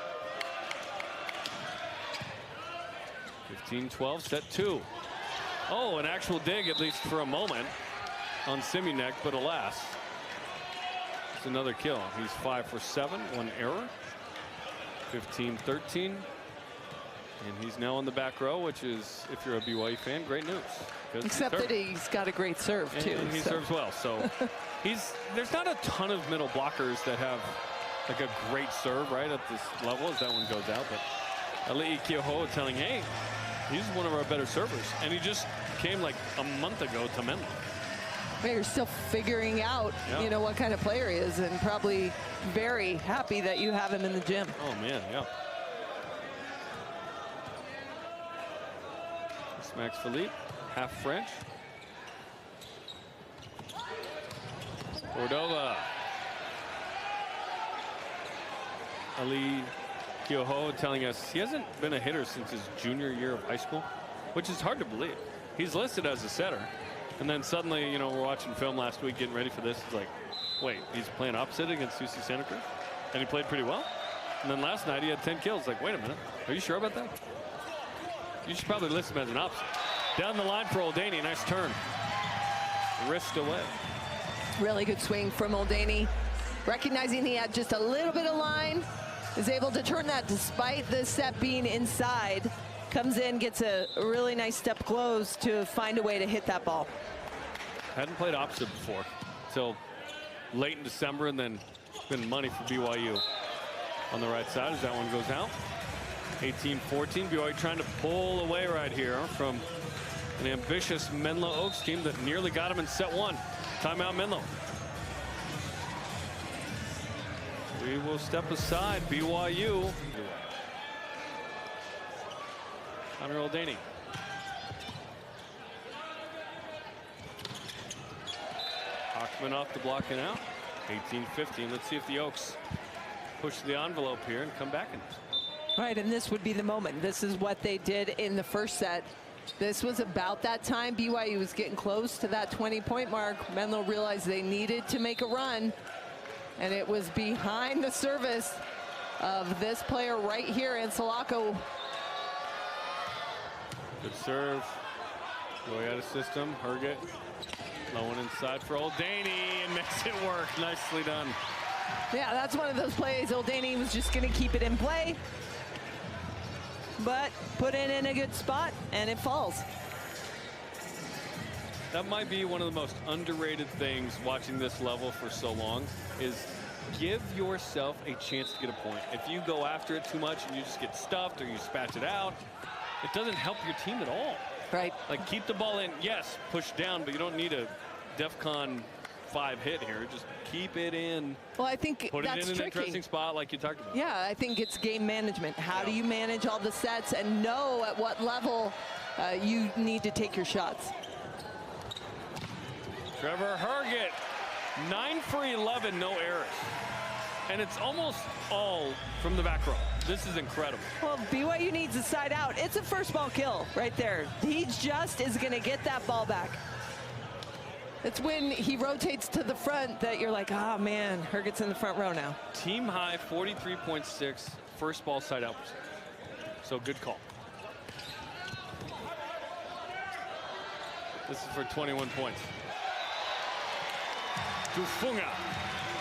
15-12, set 2. Oh, an actual dig, at least for a moment, on Simunek, but alas, it's another kill. He's 5 for 7, 1 error. 15-13. And he's now on the back row, which is, if you're a BYU fan, great news. Except that he's got a great serve, too. And he serves well. So there's not a ton of middle blockers that have like a great serve right at this level as that one goes out. But Ali'i Keohoa telling, hey, he's one of our better servers. And he just came like a month ago to Menlo. You're still figuring out, you know, what kind of player he is, and probably very happy that you have him in the gym. Oh, man, yeah. Max Philippe, half French. Cordova. Ali Keohoa telling us he hasn't been a hitter since his junior year of high school, which is hard to believe. He's listed as a setter, and then suddenly, you know, we're watching film last week getting ready for this. It's like, wait, he's playing opposite against UC Santa Cruz, and he played pretty well. And then last night he had 10 kills. Like, wait a minute, are you sure about that? You should probably list him as an opposite. Down the line for Oldani, nice turn. Wrist away. Really good swing from Oldani. Recognizing he had just a little bit of line, is able to turn that despite the set being inside. Comes in, gets a really nice step close to find a way to hit that ball. Hadn't played opposite before until late in December, and then been money for BYU on the right side as that one goes out. 18-14, BYU trying to pull away right here from an ambitious Menlo Oaks team that nearly got him in set 1. Timeout Menlo. We will step aside. BYU. Connor Oldani. Hockman off the block and out. 18-15. Let's see if the Oaks push the envelope here and come back in. Right, and this would be the moment. This is what they did in the first set. This was about that time BYU was getting close to that 20-point mark. Menlo realized they needed to make a run, and it was behind the service of this player right here, Ansalako. Good serve. BYU out of system. Herget low one inside for Oldani and makes it work. Nicely done. Yeah, that's one of those plays. Oldani was just going to keep it in play, but put it in a good spot, and it falls. That might be one of the most underrated things watching this level for so long is give yourself a chance to get a point. If you go after it too much and you just get stuffed or you spatch it out, it doesn't help your team at all. Right. Like, keep the ball in. Yes, push down, but you don't need a DEFCON 5 hit here. Just keep it in. Well, I think put that's it in an tricky. interesting spot like you talked about. Yeah, I think it's game management. How do you manage all the sets and know at what level you need to take your shots? Trevor Herget, 9 for 11, no errors. And it's almost all from the back row. This is incredible. Well, BYU needs a side out. It's a first ball kill right there. He just is going to get that ball back. It's when he rotates to the front that you're like, oh man, Herget's in the front row now. Team high 43.6 first ball side out percentage. So good call. This is for 21 points. Dufunga.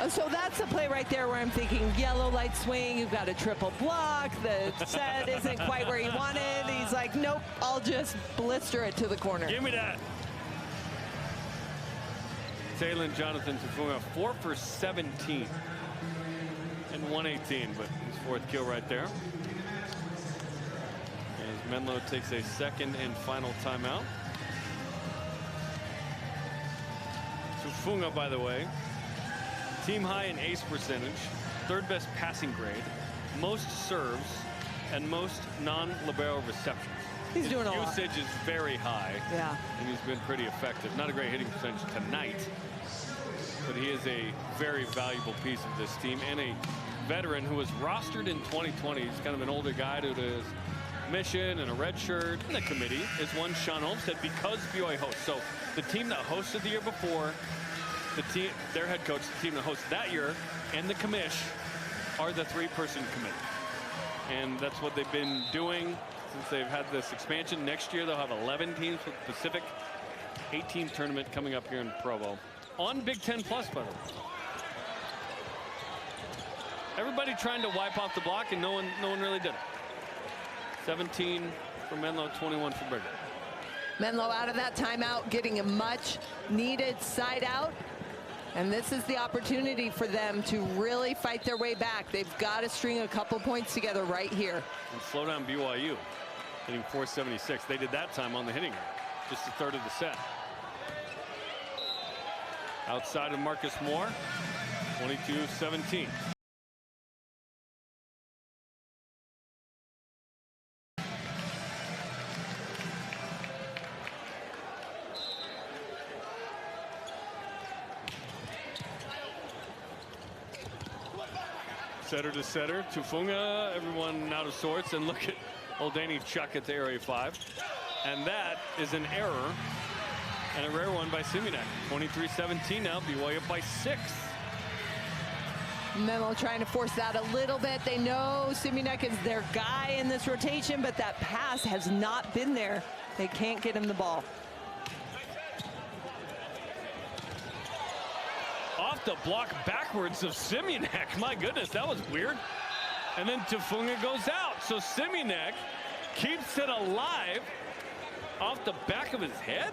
So that's the play right there where I'm thinking yellow light swing, you've got a triple block, the set isn't quite where he wanted. He's like, nope, I'll just blister it to the corner. Give me that. Taylor Jonathan Dufunga, 4 for 17. and 118, but his fourth kill right there. As Menlo takes a second and final timeout. Tufunga, by the way, team high in ace percentage, third best passing grade, most serves, and most non-libero receptions. He's doing a lot. Usage is very high. Yeah. And he's been pretty effective. Not a great hitting percentage tonight, but he is a very valuable piece of this team and a veteran who was rostered in 2020. He's kind of an older guy due to his mission and a red shirt. And the committee is one Sean Holmes said because BYU hosts. So the team that hosted the year before, their head coach, the team that hosted that year, and the commish are the three-person committee. And that's what they've been doing since they've had this expansion. Next year they'll have 11 teams with the Pacific 18 tournament coming up here in Provo on Big Ten Plus, by the way. Everybody trying to wipe off the block, and no one really did it. 17 for Menlo, 21 for Brigham. Menlo out of that timeout, getting a much needed side out. And this is the opportunity for them to really fight their way back. They've got to string a couple points together right here. And slow down BYU, hitting 476. They did that time on the hitting, just a third of the set. Outside of Marcus Moore, 22-17. Setter to setter, Tufunga, everyone out of sorts, and look at old Danny Chuck at the area 5. And that is an error, and a rare one by Siminek. 23-17 now, BYU up by 6. Menlo trying to force that a little bit. They know Siminek is their guy in this rotation, but that pass has not been there. They can't get him the ball. Off the block backwards of Siminek. My goodness, that was weird. And then Tufunga goes out. So Siminek keeps it alive off the back of his head.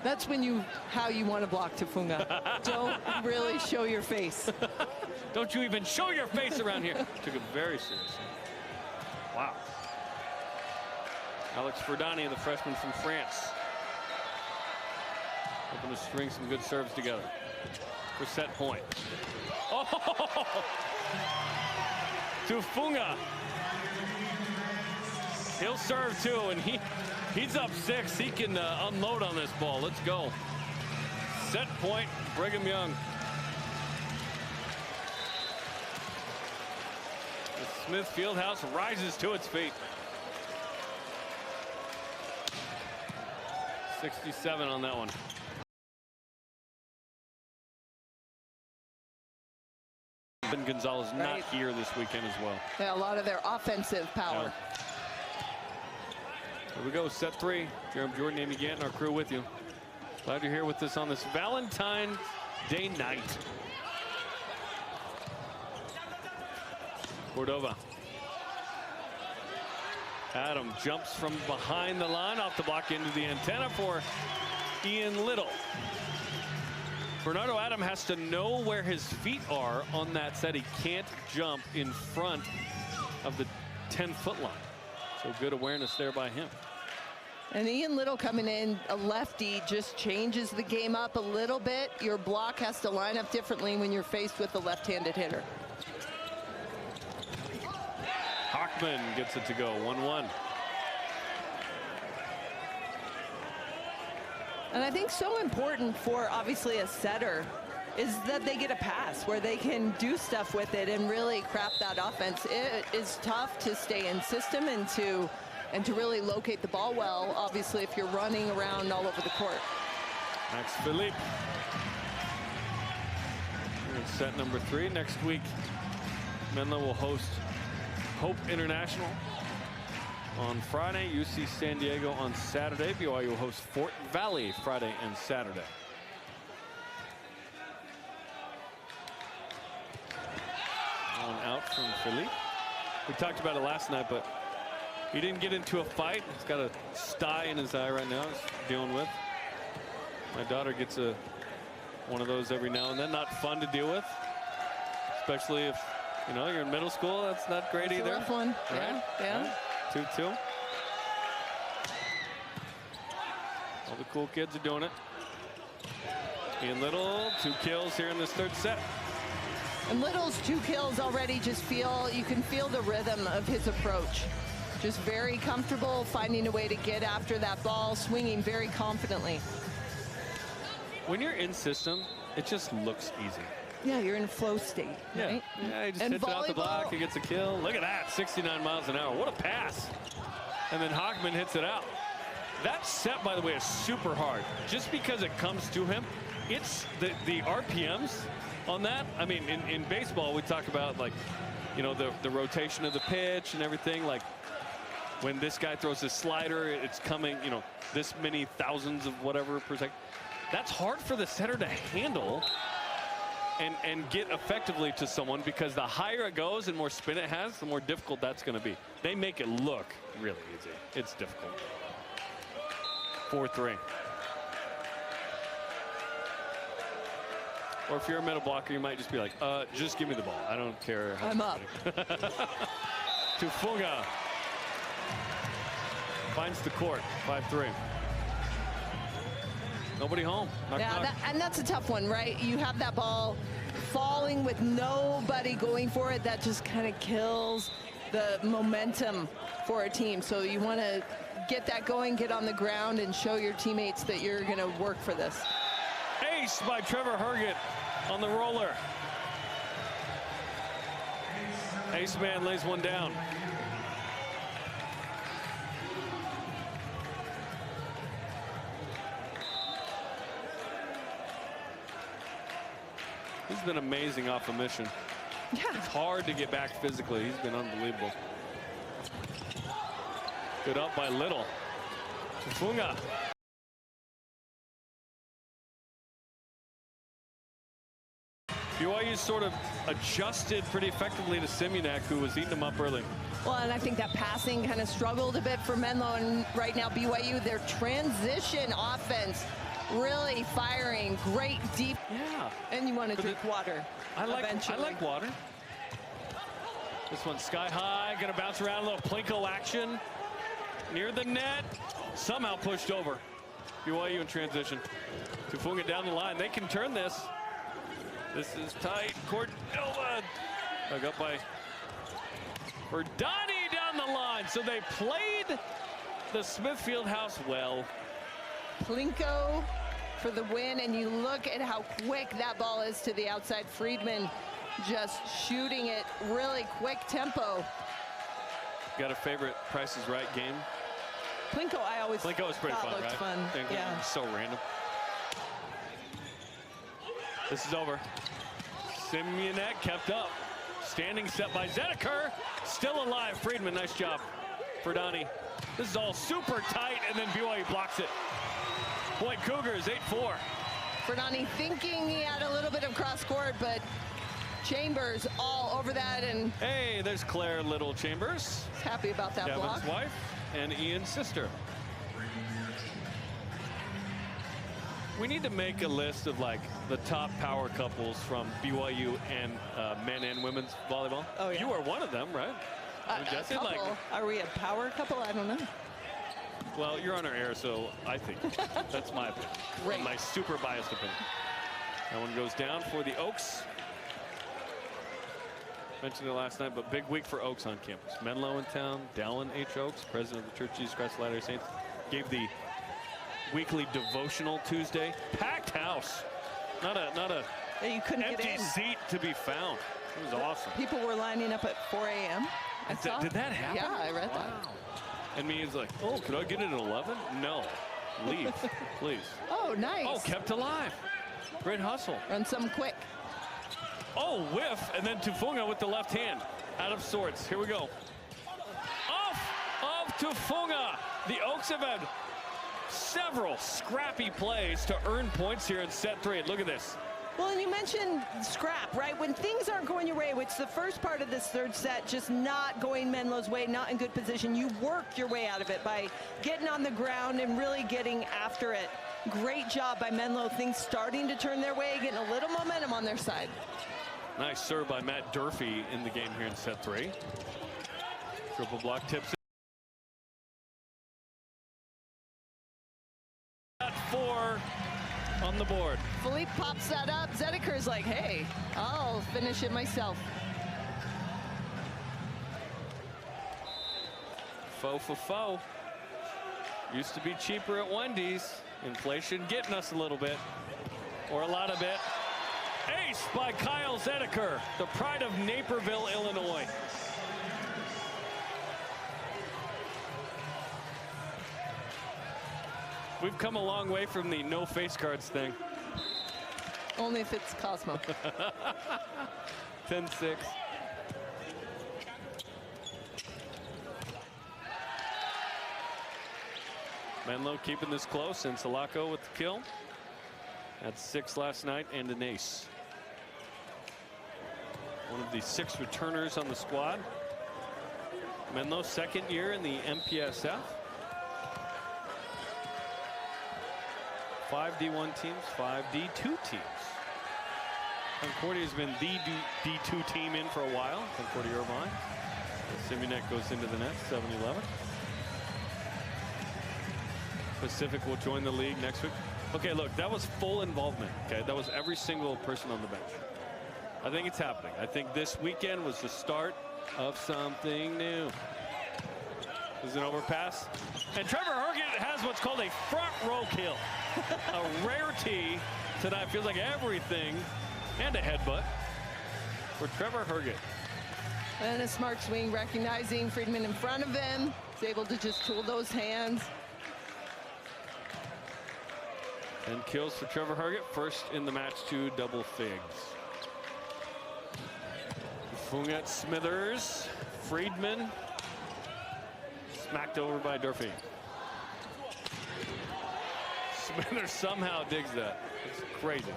That's when how you want to block Tufunga. Don't really show your face. Don't you even show your face around here. Took it very seriously. Wow. Alex Verdani, the freshman from France. Hoping to string some good serves together for set point. Oh! Tufunga. He'll serve too, and he's up 6. He can unload on this ball. Let's go. Set point, Brigham Young. The Smith Fieldhouse rises to its feet. 67 on that one. Ben Gonzalez not here this weekend as well. Yeah, a lot of their offensive power. Here we go, set 3. Jeremy Jordan, Amy Gantt, our crew with you. Glad you're here with us on this Valentine's Day night. Cordova. Adam jumps from behind the line off the block into the antenna for Ian Little. Bernardo Adam has to know where his feet are on that set. He can't jump in front of the 10-foot line. So good awareness there by him. And Ian Little coming in, a lefty, just changes the game up a little bit. Your block has to line up differently when you're faced with a left-handed hitter. Hockman gets it to go, 1-1. And I think so important for obviously a setter is that they get a pass where they can do stuff with it and really craft that offense. It is tough to stay in system and to really locate the ball well, obviously, if you're running around all over the court. Max Philippe. Here's set number 3. Next week, Menlo will host Hope International on Friday, UC San Diego on Saturday. BYU will host Fort Valley Friday and Saturday. One out from Philippe. We talked about it last night, but he didn't get into a fight. He's got a sty in his eye right now he's dealing with. My daughter gets one of those every now and then. Not fun to deal with, especially if You know, you're in middle school. That's not great either. Rough one. Right? Yeah. 2-2. All the cool kids are doing it. Ian Little, 2 kills here in this third set. And Little's 2 kills already you can feel the rhythm of his approach. Just very comfortable, finding a way to get after that ball, swinging very confidently. When you're in system, it just looks easy. Yeah, you're in flow state, right? Yeah, he just hits it out the block, he gets a kill. Look at that, 69 miles an hour. What a pass. And then Hockman hits it out. That set, by the way, is super hard. Just because it comes to him, it's the RPMs on that. I mean, in baseball, we talk about, like, you know, the rotation of the pitch and everything. Like, when this guy throws his slider, it's coming, you know, this many thousands of whatever per second. That's hard for the setter to handle and get effectively to someone, because the higher it goes and more spin it has, the more difficult that's going to be. They make it look really easy. It's difficult. 4-3. Or if you're a middle blocker, you might just be like, just give me the ball. I don't care. I'm up. Tufunga finds the court. 5-3. Nobody home. Knock, knock. And that's a tough one, right? You have that ball falling with nobody going for it. That just kind of kills the momentum for a team. So you want to get that going, get on the ground, and show your teammates that you're going to work for this. Ace by Trevor Herget on the roller. Ace man lays one down. He's been amazing off a mission. Yeah. It's hard to get back physically. He's been unbelievable. Good up by Little. Tufunga. BYU sort of adjusted pretty effectively to Simunak, who was eating them up early. Well, and I think that passing kind of struggled a bit for Menlo, and right now BYU, their transition offense really firing. Great deep. Yeah. And you want to drink water. I like water. This one's sky high, gonna bounce around, a little Plinko action near the net. Somehow pushed over. BYU in transition. Tufunga down the line. They can turn this. This is tight. Cordova dug up by Verdani down the line. So they played the Smithfield house well. Plinko for the win, and you look at how quick that ball is to the outside. Friedman just shooting it really quick tempo. Got a favorite Price is Right game? Plinko, I always Plinko was pretty fun, right? Fun. Yeah. So random. This is over. Simunak kept up. Standing set by Zedeker. Still alive. Friedman, nice job. Verdani. This is all super tight, and then BYU blocks it. Point Cougars, 8-4. Verdani thinking he had a little bit of cross court, but Chambers all over that. And hey, there's Claire Little Chambers. Happy about that Devin's block. Wife and Ian's sister. We need to make a list of like the top power couples from BYU and men and women's volleyball. Oh, yeah. You are one of them, right? Are we a power couple? I don't know. Well, you're on our air, so I think that's my opinion. Great. My super biased opinion. That one goes down for the Oaks. Mentioned it last night, but big week for Oaks on campus. Menlo in town. Dallin H. Oaks, president of the Church of Jesus Christ of Latter-day Saints, gave the weekly devotional Tuesday. Packed house. Not a you couldn't empty get in. seat to be found. It was awesome. People were lining up at 4 a.m. Did that happen? Yeah, I read that. And me is like, oh, could I get in at 11? No. Leave, please. Oh, nice. Oh, kept alive. Great hustle. Run some quick. Oh, whiff, and then Tufunga with the left hand. Out of sorts. Here we go. Off of Tufunga. The Oaks have had several scrappy plays to earn points here in set 3. Look at this. Well, and you mentioned scrap, right? When things aren't going your way, which the first part of this third set, just not going Menlo's way, not in good position, you work your way out of it by getting on the ground and really getting after it. Great job by Menlo. Things starting to turn their way, getting a little momentum on their side. Nice serve by Matt Durfee in the game here in set 3. Triple block tips it. Got 4 on the board. Philippe pops that up. Zedeker's like, hey, I'll finish it myself. Foe for foe. Used to be cheaper at Wendy's. Inflation getting us a little bit, or a lot of it. Ace by Kyle Zedeker, the pride of Naperville, Illinois. We've come a long way from the no face cards thing. Only if it's Cosmo. 10-6. Menlo keeping this close, and Salako with the kill. Had 6 last night and an ace. One of the 6 returners on the squad. Menlo, second year in the MPSF. 5 D1 teams, 5 D2 teams. Concordia has been the D2 team in for a while. Concordia Irvine. Simunek goes into the net, 7-11. Pacific will join the league next week. Okay, look, that was full involvement. Okay, that was every single person on the bench. I think it's happening. I think this weekend was the start of something new. There's an overpass, and Trevor Herget has what's called a front row kill. A rarity tonight. Feels like everything, and a headbutt for Trevor Herget. And a smart swing, recognizing Friedman in front of him. He's able to just tool those hands. And kills for Trevor Herget, first in the match to double figs. Funget, Smithers, Friedman, smacked over by Durfee. Smithers somehow digs that. It's crazy.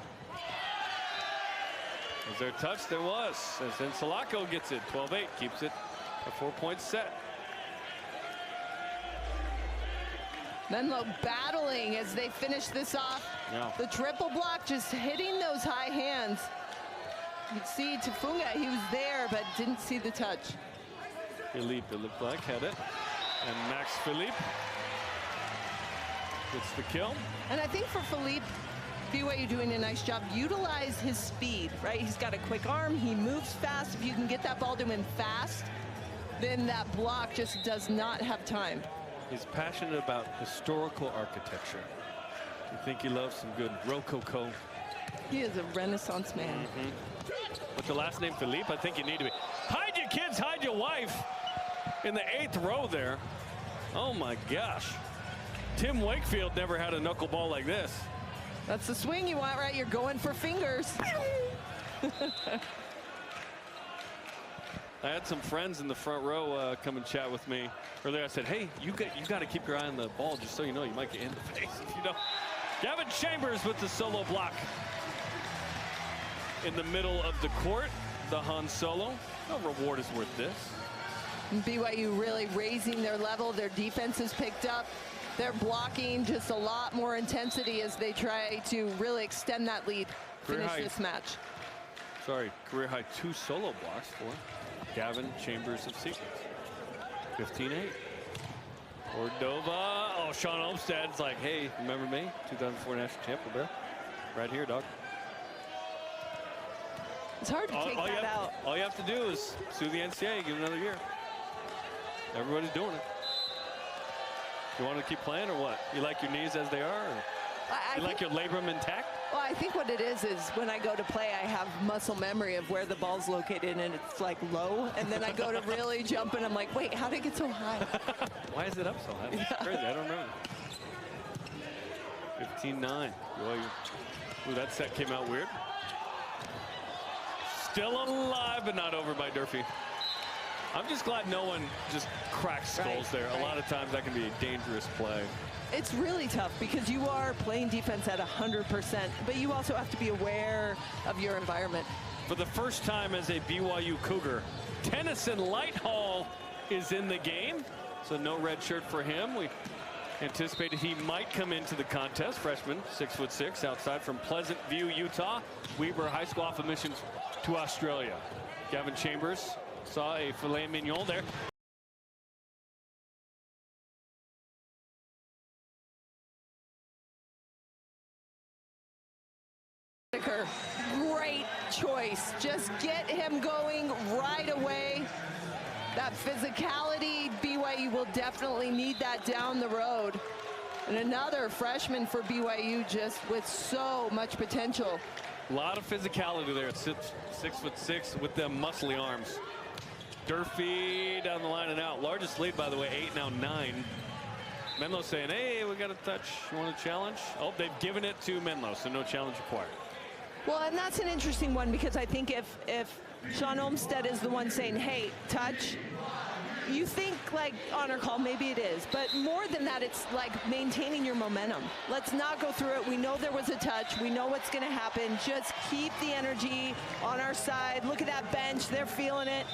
Was there a touch? There was. As then Salako gets it, 12-8, keeps it a 4-point set. Menlo battling as they finish this off. Yeah. The triple block just hitting those high hands. You can see Tafunga, he was there, but didn't see the touch. Philippe, it looked like, had it. And Max Philippe gets the kill. And I think for Philippe, BYU doing a nice job. Utilize his speed, right? He's got a quick arm, he moves fast. If you can get that ball to him fast, then that block just does not have time. He's passionate about historical architecture. You think he loves some good Rococo? He is a Renaissance man. With the last name Philippe, I think you need to be. Hide your kids, hide your wife. In the 8th row there. Oh my gosh. Tim Wakefield never had a knuckleball like this. That's the swing you want, right? You're going for fingers. I had some friends in the front row come and chat with me earlier. I said, hey, you got to keep your eye on the ball, just so you know you might get in the face if you don't. Gavin Chambers with the solo block. In the middle of the court, the Han Solo. No reward is worth this. BYU really raising their level. Their defense is picked up. They're blocking just a lot more intensity as they try to really extend that lead, finish this match. Sorry, career high 2 solo blocks for Gavin Chambers of Sequence. 15-8. Cordova. Oh, Sean Olmsted's like, hey, remember me? 2004 national champ, Bear. Right here, dog. It's hard to take that out. All you have to do is sue the NCAA, give it another year. Everybody's doing it. You want to keep playing or what? You like your knees as they are? Or you like your labrum intact? Well, I think what it is when I go to play, I have muscle memory of where the ball's located, and it's like low. And then I go to really jump, and I'm like, wait, how did it get so high? Why is it up so high? That's crazy. I don't know. 15-9. Ooh, that set came out weird. Still alive, but not over by Durfee. I'm just glad no one just cracks skulls there. A lot of times that can be a dangerous play. It's really tough because you are playing defense at 100%, but you also have to be aware of your environment. For the first time as a BYU Cougar, Tennyson Lighthall is in the game, so no red shirt for him. We anticipated he might come into the contest. Freshman, 6'6", outside from Pleasant View, Utah. Weber High School off of missions to Australia. Gavin Chambers saw a filet mignon there. Great choice. Just get him going right away. That physicality, BYU will definitely need that down the road. And another freshman for BYU, just with so much potential. A lot of physicality there at 6'6" with them muscly arms. Durfee down the line and out. Largest lead, by the way, 8, now 9. Menlo saying, hey, we got a touch. You want a challenge? Oh, they've given it to Menlo, so no challenge required. Well, and that's an interesting one, because I think if Sean Olmstead is the one saying, hey, touch, you think like honor call, maybe it is, but more than that, it's like maintaining your momentum. Let's not go through it. We know there was a touch. We know what's going to happen. Just keep the energy on our side. Look at that bench. They're feeling it.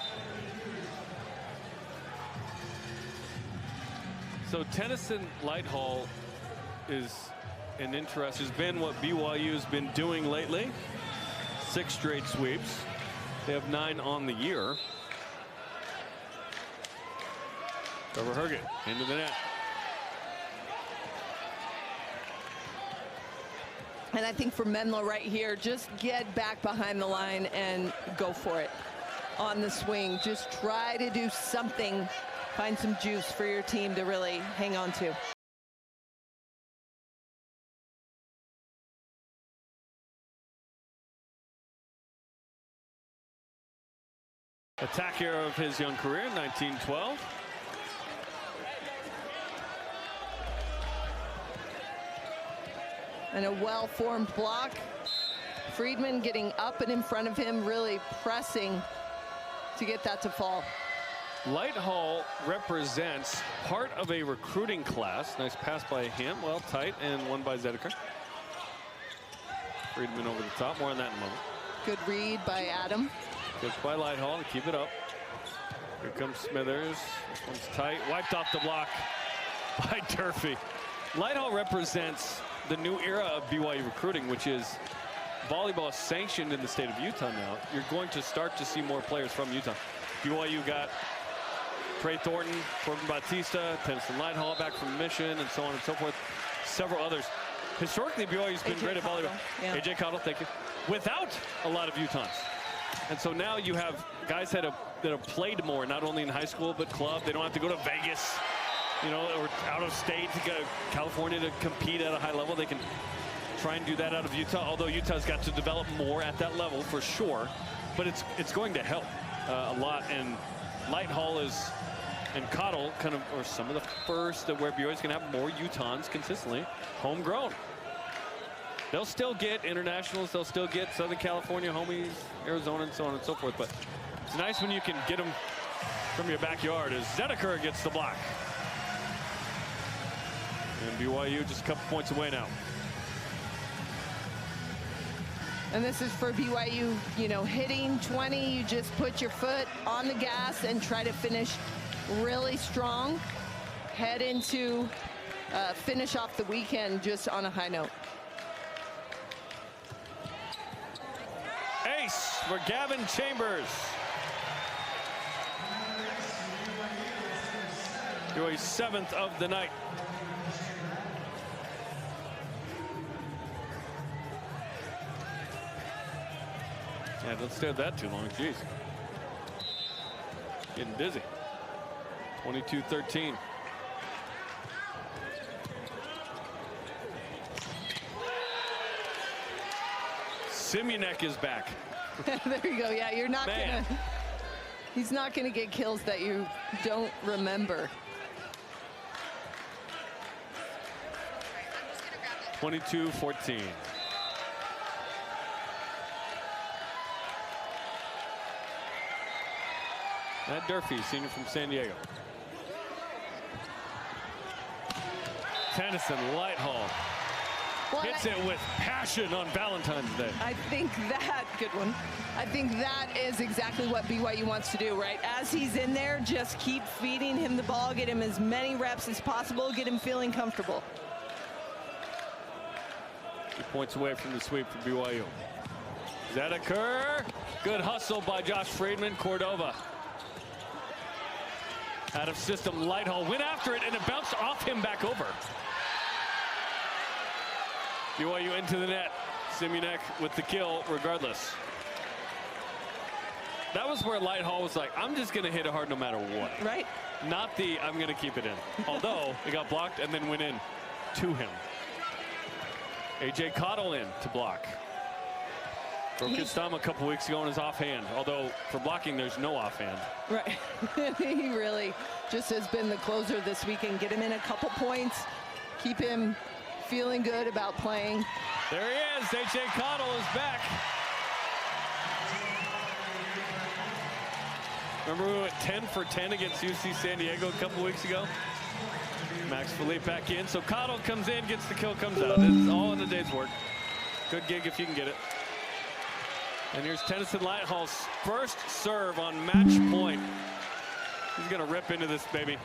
So Tennyson Lighthall is an interest, has been what BYU has been doing lately. 6 straight sweeps. They have 9 on the year. Trevor Herget into the net. And I think for Menlo right here, just get back behind the line and go for it on the swing. Just try to do something, find some juice for your team to really hang on to. Attack year of his young career, 1912. And a well-formed block. Friedman getting up and in front of him, really pressing to get that to fall. Lighthall represents part of a recruiting class. Nice pass by him, well tight, and one by Zedeker. Friedman over the top, more on that in a moment. Good read by Adam. Good by Lighthall to keep it up. Here comes Smithers. This one's tight. Wiped off the block by Durfee. Lighthall represents the new era of BYU recruiting, which is volleyball sanctioned in the state of Utah now. You're going to start to see more players from Utah. BYU got Trey Thornton, Corbin Bautista, Tennyson Lighthall back from Mission, and so on and so forth. Several others. Historically, BYU's been great at volleyball. Yeah. AJ Cottle, thank you. Without a lot of Utahns. And so now you have guys that have played more, not only in high school, but club. They don't have to go to Vegas, you know, or out of state to go to California to compete at a high level. They can try and do that out of Utah, although Utah's got to develop more at that level for sure. But it's going to help a lot. And Lighthall is, and Cottle kind of, or some of the first where BYU's going to have more Utahns consistently homegrown. They'll still get internationals. They'll still get Southern California homies, Arizona, and so on and so forth. But it's nice when you can get them from your backyard as Zedeker gets the block. And BYU just a couple points away now. And this is for BYU, you know, hitting 20, you just put your foot on the gas and try to finish really strong. Head into finish off the weekend just on a high note. Ace for Gavin Chambers. BYU's 7th of the night. Yeah, don't stare at that too long. Jeez. Getting busy. 22-13. Simunek is back. There you go. Yeah, you're not gonna. He's not gonna get kills that you don't remember. 22-14. Matt Durfee, senior from San Diego. Tennyson, Lighthall. Well, hits it with passion on Valentine's Day. I think that, good one. I think that is exactly what BYU wants to do, right? As he's in there, just keep feeding him the ball, get him as many reps as possible, get him feeling comfortable. 2 points away from the sweep for BYU. Does that occur? Good hustle by Josh Friedman. Cordova. Out of system, Lighthall went after it, and it bounced off him back over. BYU into the net. Simunek with the kill regardless. That was where Lighthall was like, I'm just going to hit it hard no matter what. Right. Not the, I'm going to keep it in. Although, it got blocked and then went in to him. A.J. Cottle in to block. Broke his thumb a couple weeks ago in his offhand. Although, for blocking, there's no offhand. Right. He really just has been the closer this weekend. Get him in a couple points. Keep him feeling good about playing. There he is. A.J. Cottle is back. Remember we went 10 for 10 against UC San Diego a couple weeks ago? Max Philippe back in. So Cottle comes in, gets the kill, comes out. It's all in a day's work. Good gig if you can get it. And here's Tennyson Lighthall's first serve on match point. He's going to rip into this baby.